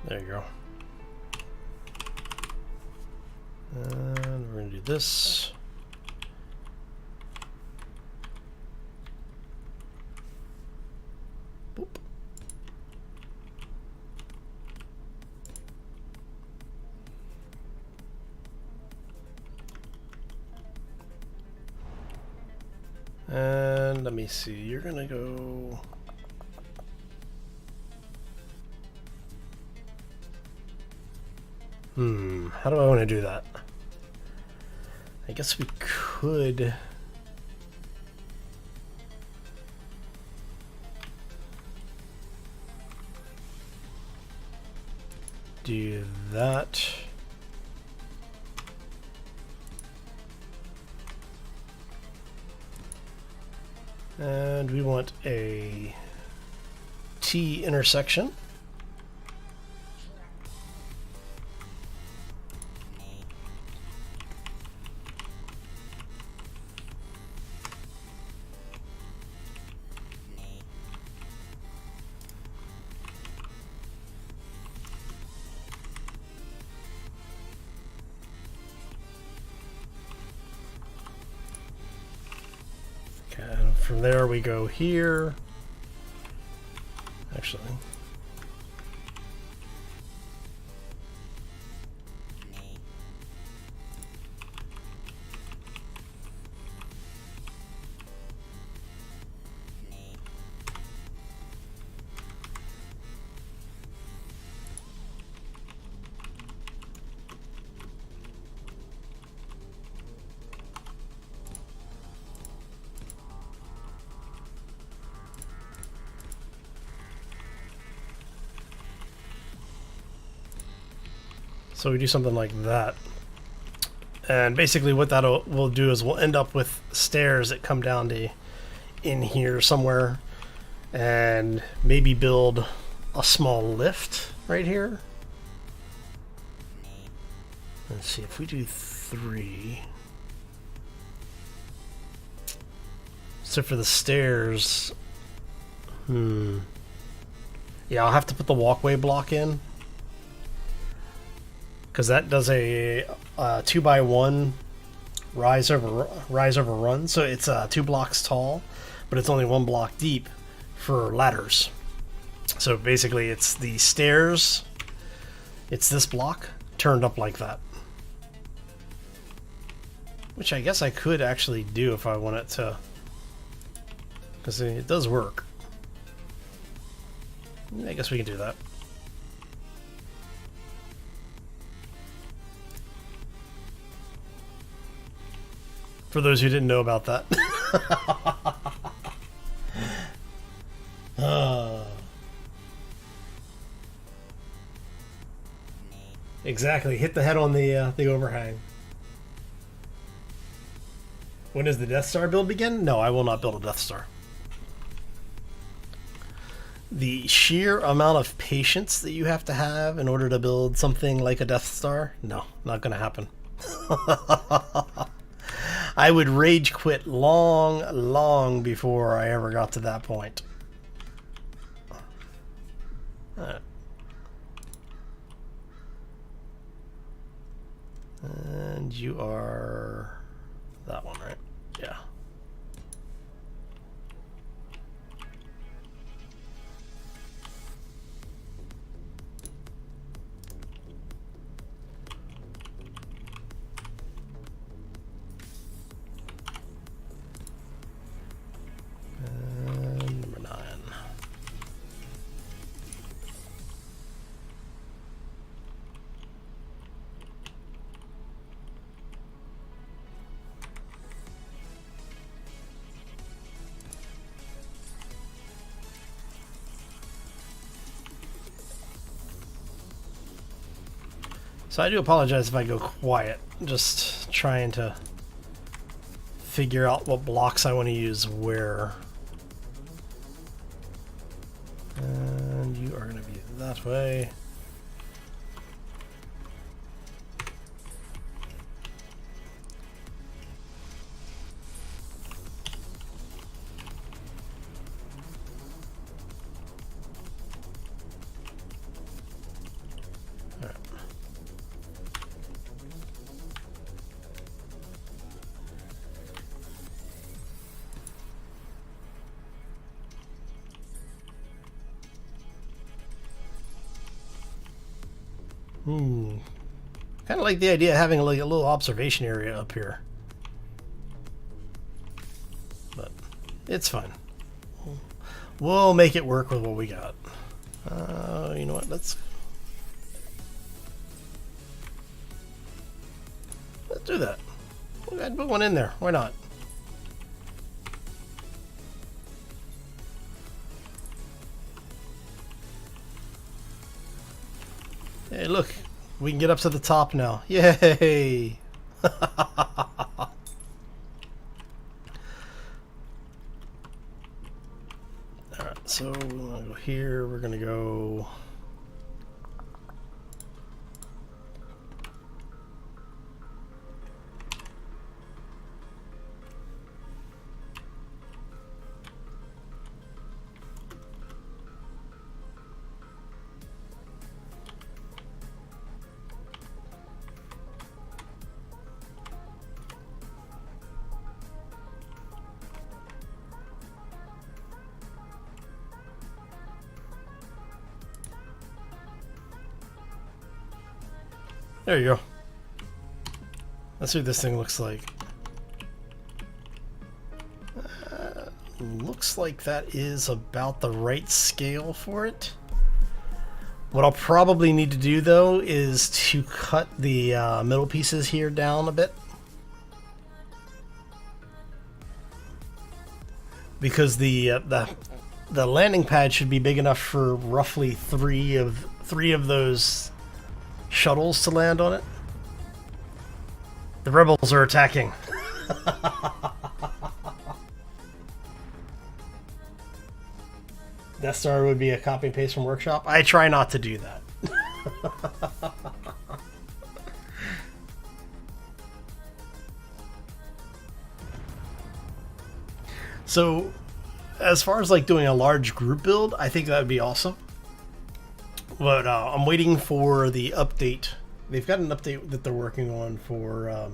There you go. And we're going to do this. Boop. And let me see, you're going to go... How do I want to do that? I guess we could... do that. And we want a T intersection. from there we go here. Actually. So we do something like that. And basically what that will do is we'll end up with stairs that come down to in here somewhere. And maybe build a small lift right here. Let's see, if we do 3. So for the stairs... Yeah, I'll have to put the walkway block in. Because that does a 2x1 rise over run, so it's 2 blocks tall, but it's only 1 block deep for ladders. So basically, it's the stairs. It's this block turned up like that, which I guess I could actually do if I wanted to, because it does work. I guess we can do that. For those who didn't know about that. Exactly. Hit the head on the overhang. When does the Death Star build begin? No, I will not build a Death Star. The sheer amount of patience that you have to have in order to build something like a Death Star? No, not going to happen. I would rage quit long before I ever got to that point. And you are that one, right? Yeah. And number 9. So I do apologize if I go quiet. Just trying to figure out what blocks I want to use where. And you are going to be that way. Kind of like the idea of having like a little observation area up here. But it's fine. We'll make it work with what we got. You know what? Let's do that. Go ahead and put one in there. Why not? Hey, look. We can get up to the top now. Yay! Alright, so we're going to go here. We're going to go... There you go. Let's see what this thing looks like. Looks like that is about the right scale for it. What I'll probably need to do, though, is to cut the middle pieces here down a bit. Because the landing pad should be big enough for roughly three of those shuttles to land on it. The rebels are attacking. Death Star would be a copy and paste from Workshop. I try not to do that. So, as far as like doing a large group build, I think that would be awesome. But I'm waiting for the update. They've got an update that they're working on for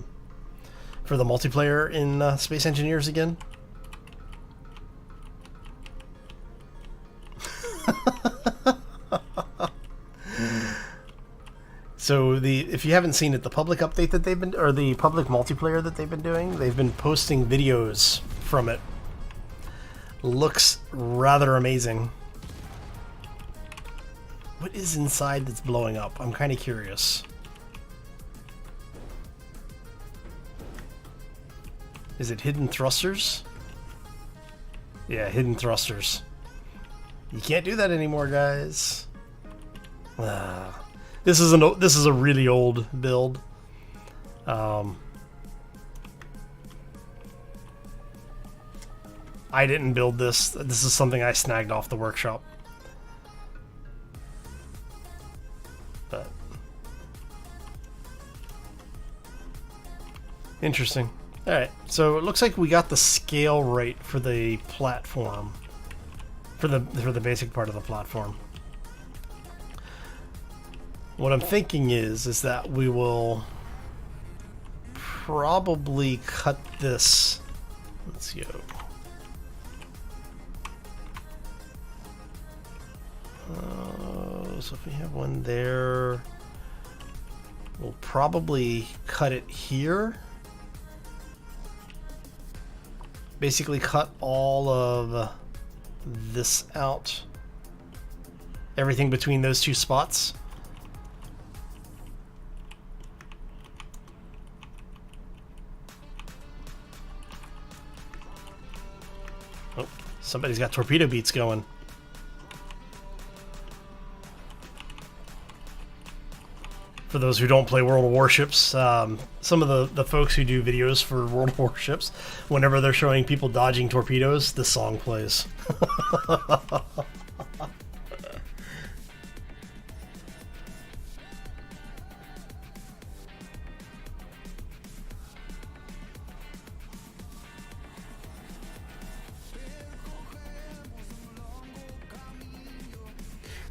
the multiplayer in Space Engineers again. So if you haven't seen it, the public update that they've been, or the public multiplayer that they've been doing, they've been posting videos from it. Looks rather amazing. What is inside that's blowing up? I'm kind of curious. Is it hidden thrusters? Yeah, hidden thrusters. You can't do that anymore, guys. This is a really old build. I didn't build this. This is something I snagged off the workshop. But interesting. All right, so it looks like we got the scale right for the platform, for the basic part of the platform. What I'm thinking is that we will probably cut this. Let's go. So if we have one there, we'll probably cut it here. Basically cut all of this out. Everything between those two spots. Oh, somebody's got torpedo beats going. For those who don't play World of Warships, some of the folks who do videos for World of Warships, whenever they're showing people dodging torpedoes, this song plays.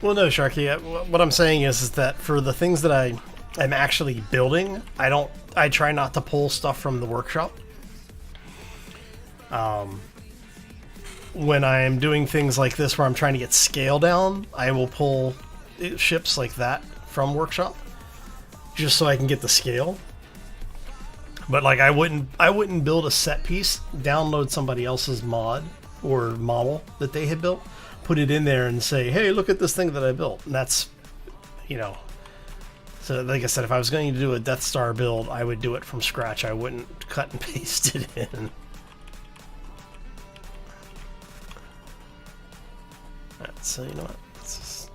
Well, no, Sharky. What I'm saying is that for the things that I'm actually building, I try not to pull stuff from the workshop. When I'm doing things like this where I'm trying to get scale down, I will pull ships like that from workshop, just so I can get the scale. But like I wouldn't build a set piece, download somebody else's mod or model that they had built, put it in there and say, hey, look at this thing that I built. And that's, you know, so like I said, if I was going to do a Death Star build, I would do it from scratch. I wouldn't cut and paste it in. Alright, so you know what? Let's just...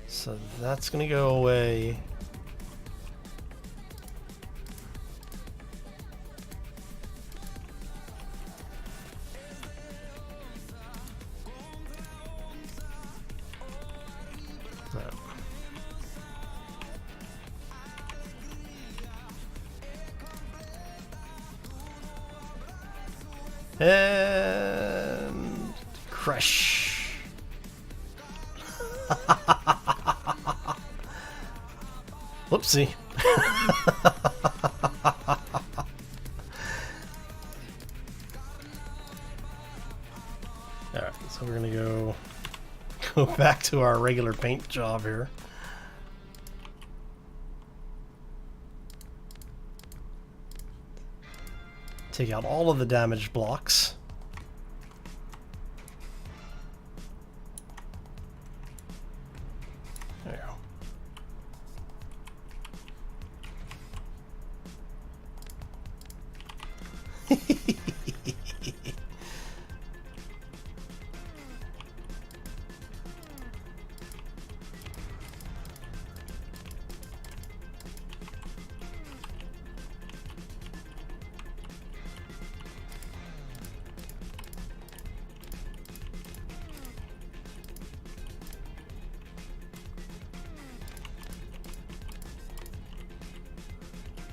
So that's going to go away. And crush. Whoopsie. Alright, so we're gonna go back to our regular paint job here. Take out all of the damaged blocks. There you go.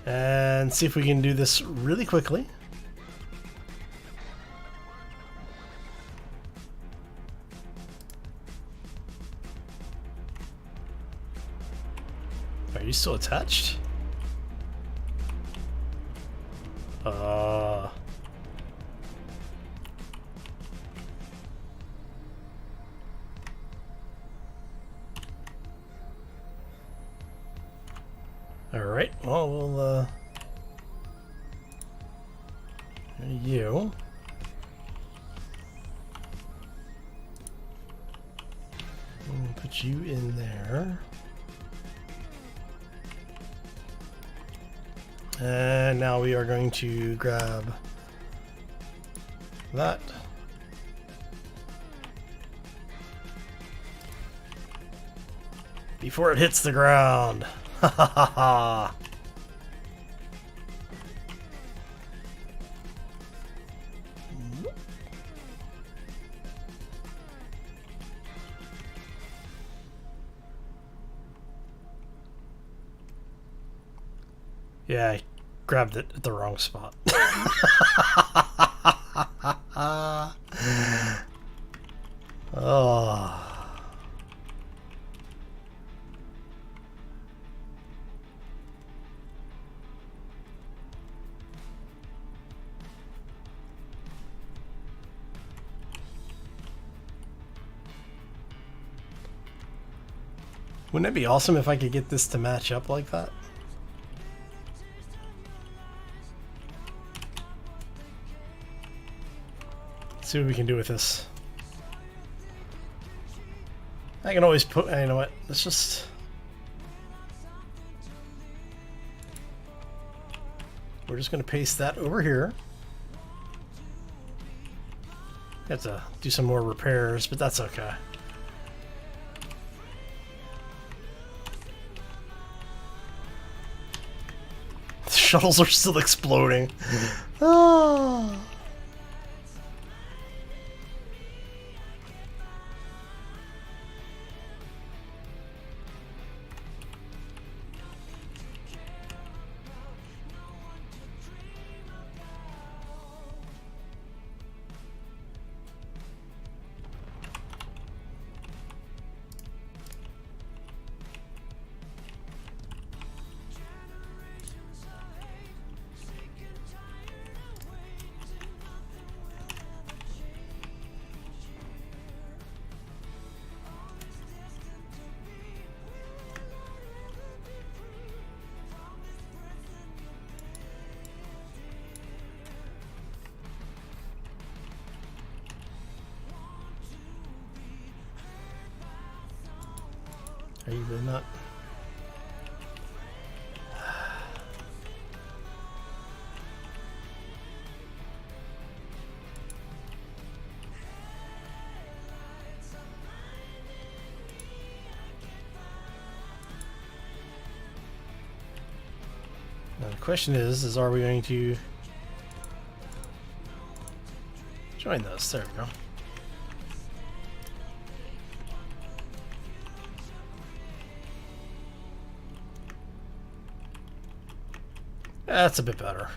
And see if we can do this really quickly. Are you still attached? Alright, well, we'll, you. We'll put you in there. And now we are going to grab that. Before it hits the ground. Ha ha ha ha. Yeah, I grabbed it at the wrong spot. Oh. Wouldn't it be awesome if I could get this to match up like that? Let's see what we can do with this. I can always put, you know what, let's just... We're just going to paste that over here. Have to do some more repairs, but that's okay. The shuttles are still exploding. Oh. Are you really not? Now the question is are we going to join those? There we go. That's a bit better.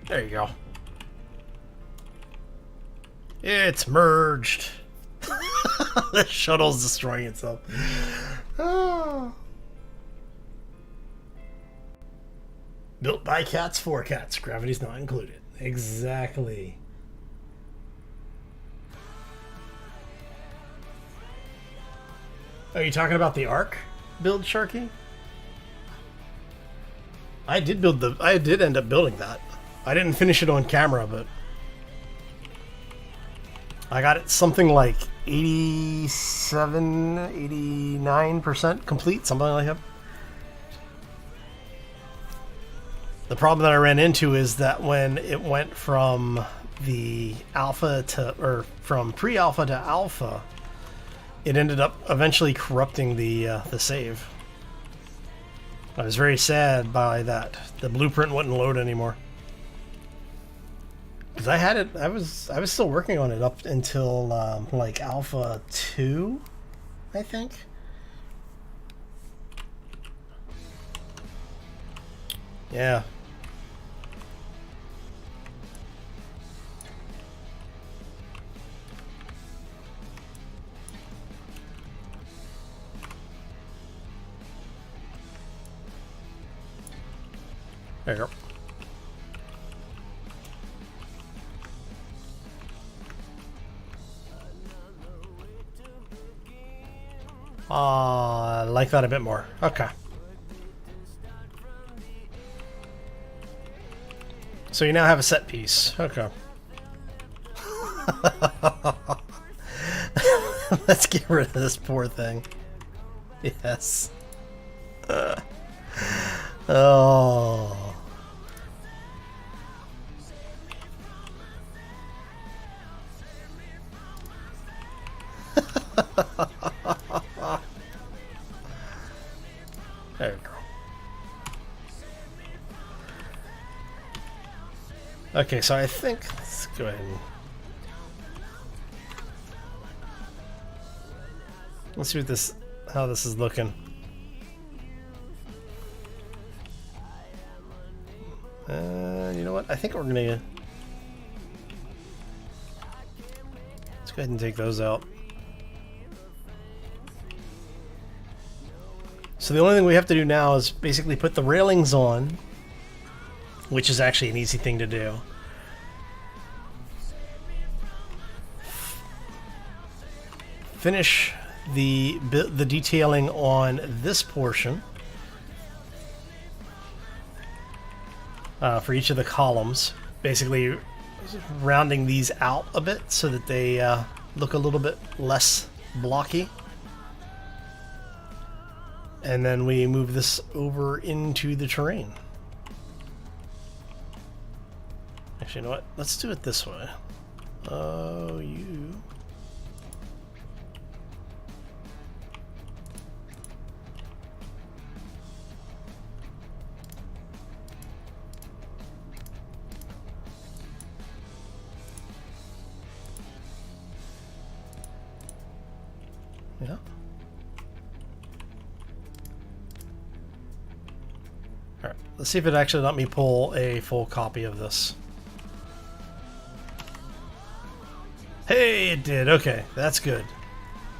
There you go. It's merged. The shuttle's destroying itself. Ah. Built by cats for cats. Gravity's not included. Exactly. Are you talking about the Ark build, Sharky? I did end up building that. I didn't finish it on camera, but I got it something like 87, 89% complete, something like that. The problem that I ran into is that when it went from the alpha to, or from pre-alpha to alpha, it ended up eventually corrupting the save. I was very sad by that. The blueprint wouldn't load anymore. Because I had it, I was still working on it up until like Alpha 2, I think. Yeah. There you go. I like that a bit more. Okay. So you now have a set piece. Okay. Let's get rid of this poor thing. Yes. Oh. There we go. Okay, so I think let's go ahead and let's see what how this is looking. You know what? I think we're gonna let's go ahead and take those out. So the only thing we have to do now is basically put the railings on, which is actually an easy thing to do. Finish the detailing on this portion for each of the columns, basically rounding these out a bit so that they look a little bit less blocky. And then we move this over into the terrain. Actually, you know what? Let's do it this way. Oh, you. Yeah. Alright, let's see if it actually let me pull a full copy of this. Hey, it did. Okay, that's good.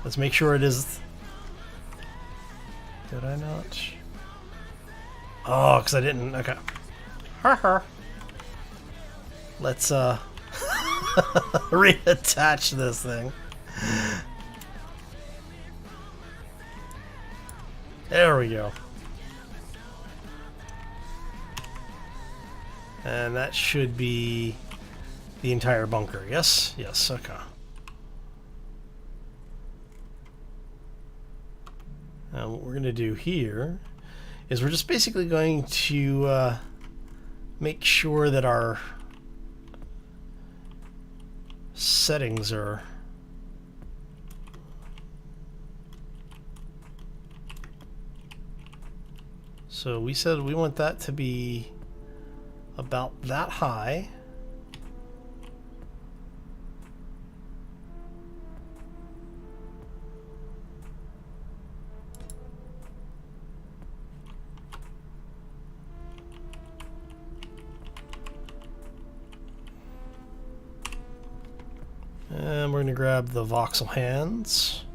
Let's make sure it is. Did I not? Oh, because I didn't. Okay. Let's reattach this thing. There we go. And that should be the entire bunker. Yes? Yes, okay. Now what we're going to do here is we're just basically going to make sure that our settings are so we said we want that to be about that high. And we're going to grab the voxel hands.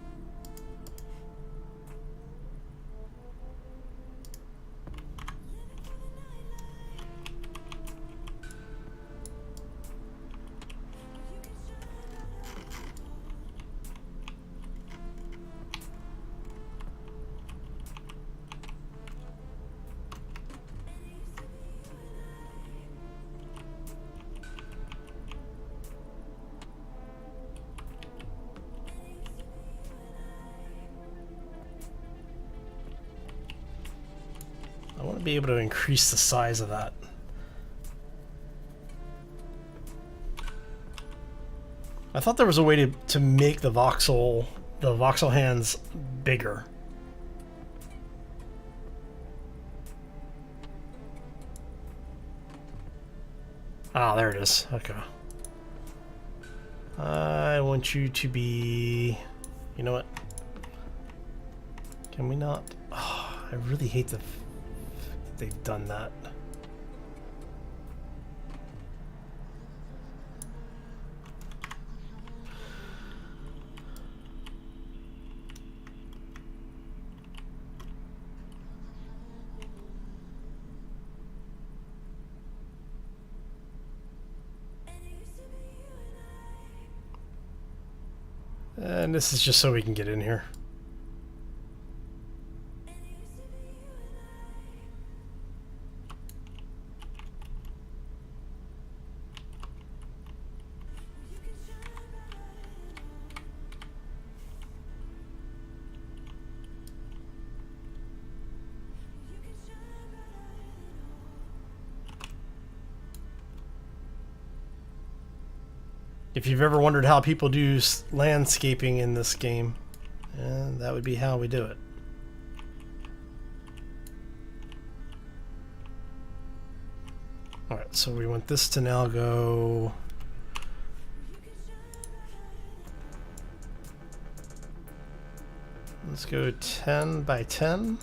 I want to be able to increase the size of that. I thought there was a way to make the voxel hands bigger. Ah, there it is. Okay. I want you to be... You know what? Can we not? Oh, I really hate that they've done that. And this is just so we can get in here. If you've ever wondered how people do landscaping in this game, that would be how we do it. Alright, so we want this to now go... Let's go 10 by 10.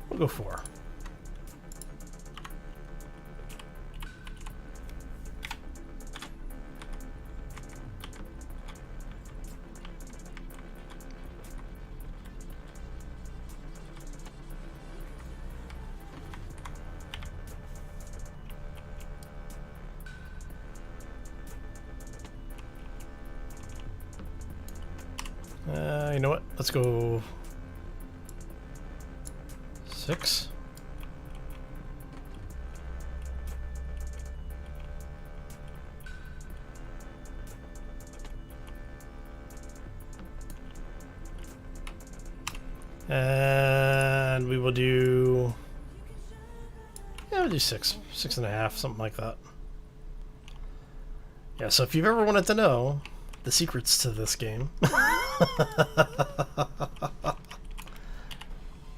We'll go 4. You know what? Let's go 6. And we will do... Yeah, we'll do 6. 6.5, something like that. Yeah, so if you've ever wanted to know the secrets to this game...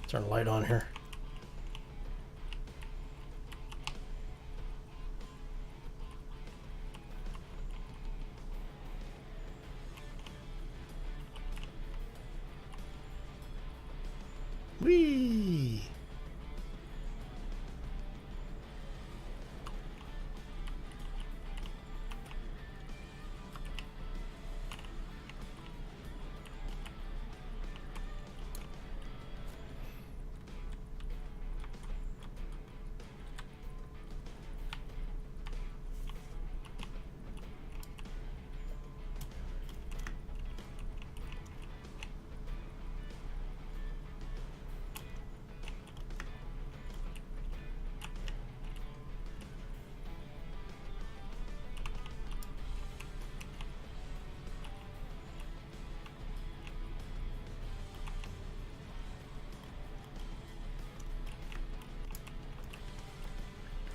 Turn the light on here. Whee!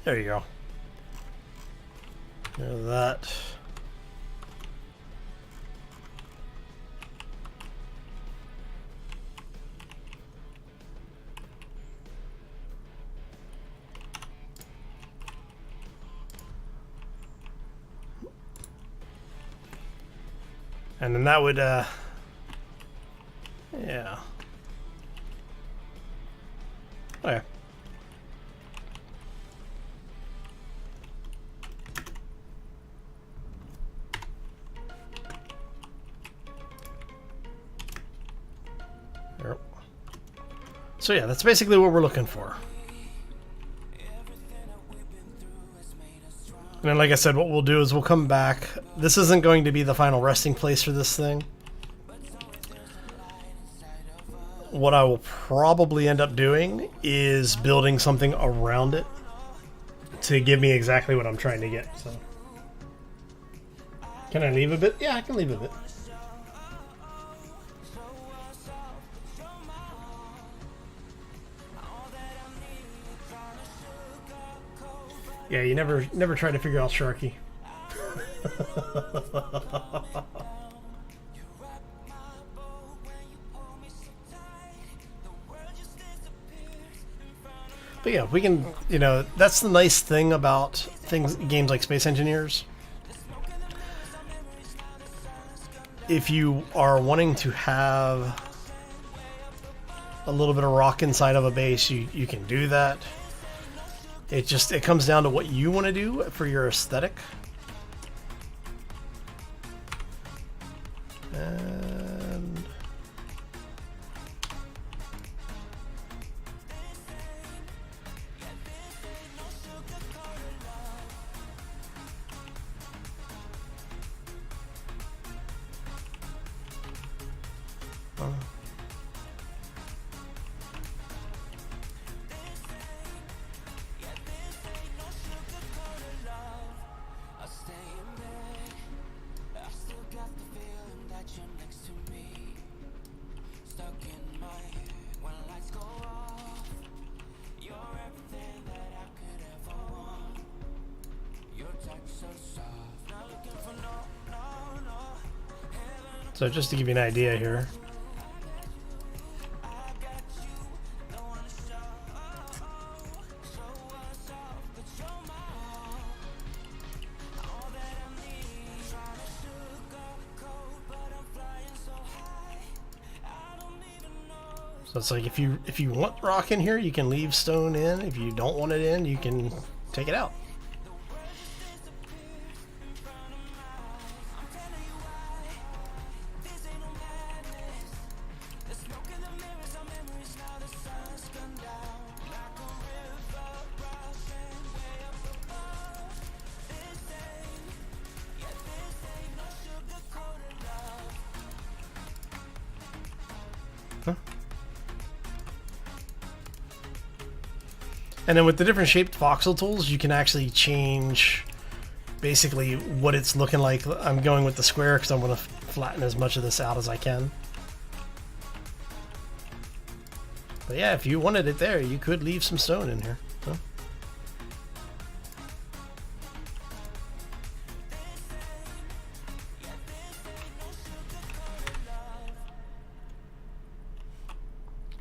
There you go. There's that. And then that would, yeah. Okay. Yep. So yeah, that's basically what we're looking for. And then, like I said, what we'll do is we'll come back. This isn't going to be the final resting place for this thing. What I will probably end up doing is building something around it to give me exactly what I'm trying to get. So Can I leave a bit? Yeah, I can leave a bit. Yeah, you never try to figure out Sharky. But yeah, we can, you know, that's the nice thing about games like Space Engineers. If you are wanting to have a little bit of rock inside of a base, you can do that. It comes down to what you want to do for your aesthetic. And so just to give you an idea here. So it's like if you want rock in here, you can leave stone in. If you don't want it in, you can take it out. And then with the different shaped voxel tools, you can actually change basically what it's looking like. I'm going with the square because I want to flatten as much of this out as I can. But yeah, if you wanted it there, you could leave some stone in here. So.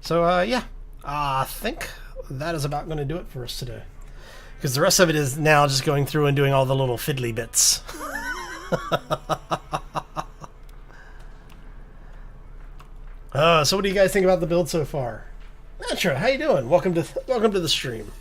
So yeah, I think that is about going to do it for us today. Because the rest of it is now just going through and doing all the little fiddly bits. So what do you guys think about the build so far? Natra, how you doing? Welcome to the stream.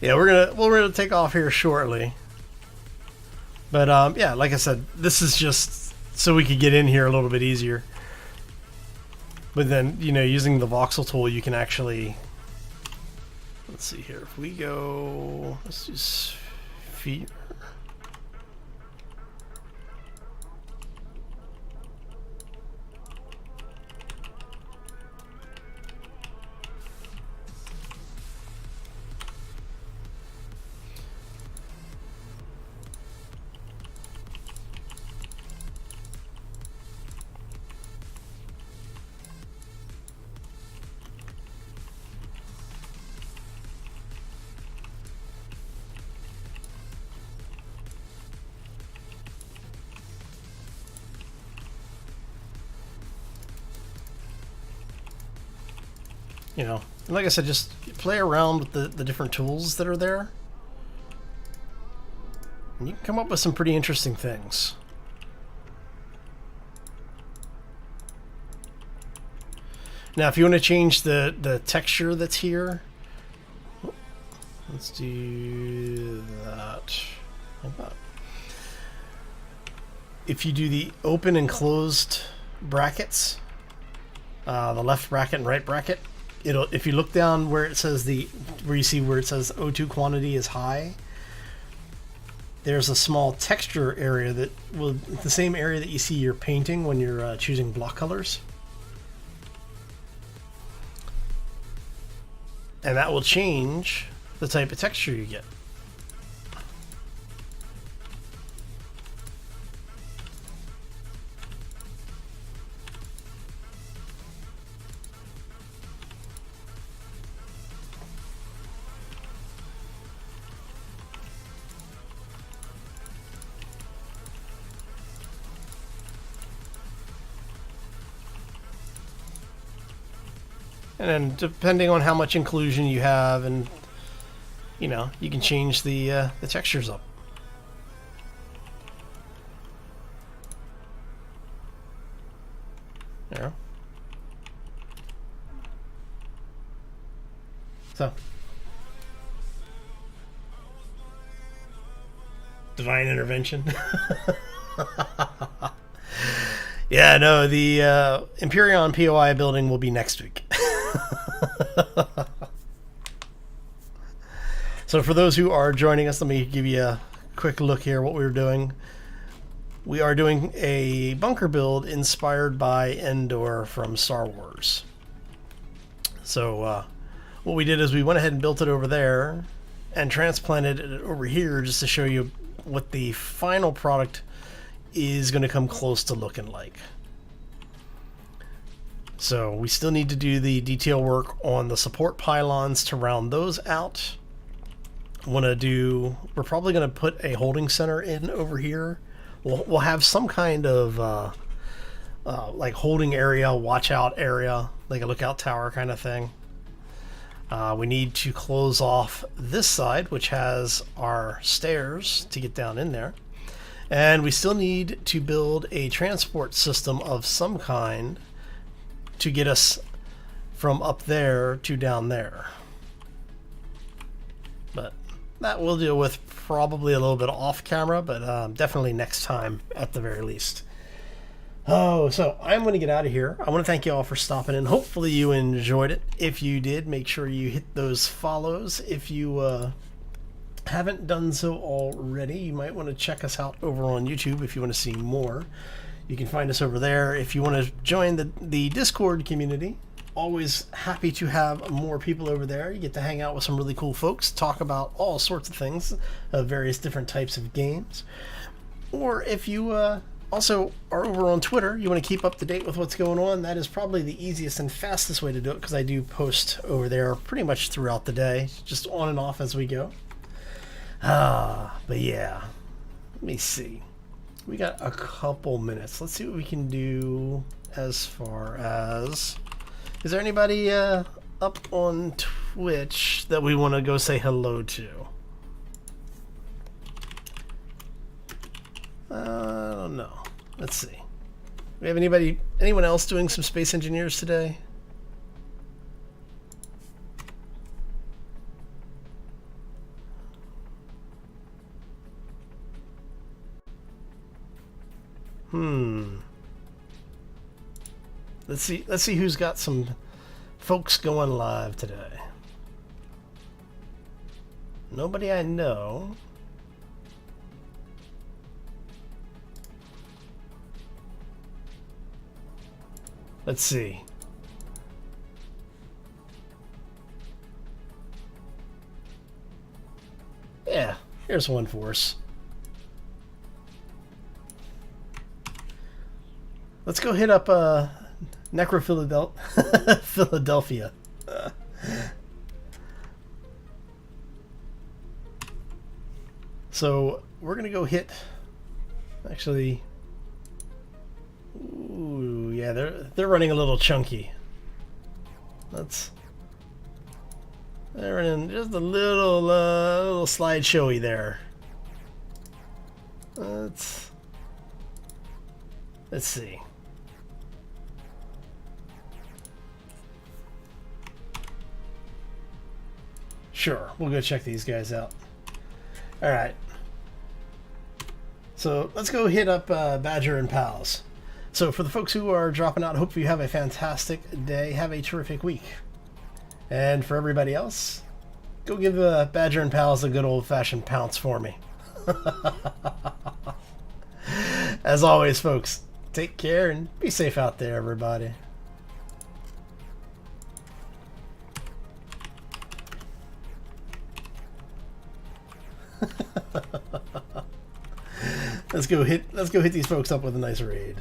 Yeah, we're gonna take off here shortly. But yeah, like I said, this is just so we could get in here a little bit easier. But then, you know, using the voxel tool, you can actually, let's see here. If we go, let's just feet. You know, and like I said, just play around with the different tools that are there. And you can come up with some pretty interesting things. Now, if you want to change the texture that's here, let's do that. Like that. If you do the open and closed brackets, the left bracket and right bracket, if you look down where it says where you see where it says O2 quantity is high, there's a small texture area that will, the same area that you see you're painting when you're choosing block colors. And that will change the type of texture you get. And then depending on how much inclusion you have, and you know, you can change the textures up. There. So divine intervention. Yeah, no, the Empyrean POI building will be next week. So for those who are joining us, let me give you a quick look here what we're doing. We are doing a bunker build inspired by Endor from Star Wars. So what we did is we went ahead and built it over there and transplanted it over here just to show you what the final product is going to come close to looking like. So we still need to do the detail work on the support pylons to round those out. We're probably going to put a holding center in over here. We'll have some kind of like holding area, watch out area, like a lookout tower kind of thing. We need to close off this side, which has our stairs to get down in there. And we still need to build a transport system of some kind to get us from up there to down there. But that we'll deal with probably a little bit off camera, but definitely next time at the very least. Oh, so I'm going to get out of here. I want to thank you all for stopping in. Hopefully you enjoyed it. If you did, make sure you hit those follows. If you haven't done so already, you might want to check us out over on YouTube if you want to see more. You can find us over there. If you want to join the Discord community, always happy to have more people over there. You get to hang out with some really cool folks, talk about all sorts of things, various different types of games. Or if you also are over on Twitter, you want to keep up to date with what's going on, that is probably the easiest and fastest way to do it, because I do post over there pretty much throughout the day, just on and off as we go. But yeah, let me see. We got a couple minutes. Let's see what we can do as far as... Is there anybody up on Twitch that we want to go say hello to? I don't know. Let's see. We have anyone else doing some Space Engineers today? Let's see who's got some folks going live today. Nobody I know. Let's see. Yeah, here's one for us. Let's go hit up Philadelphia. So we're gonna go hit. Actually, ooh, yeah, they're running a little chunky. They're running just a little slideshowy there. Let's see. Sure, we'll go check these guys out. All right. So let's go hit up Badger and Pals. So for the folks who are dropping out, hope you have a fantastic day. Have a terrific week. And for everybody else, go give Badger and Pals a good old-fashioned pounce for me. As always, folks, take care and be safe out there, everybody. Let's go hit these folks up with a nice raid.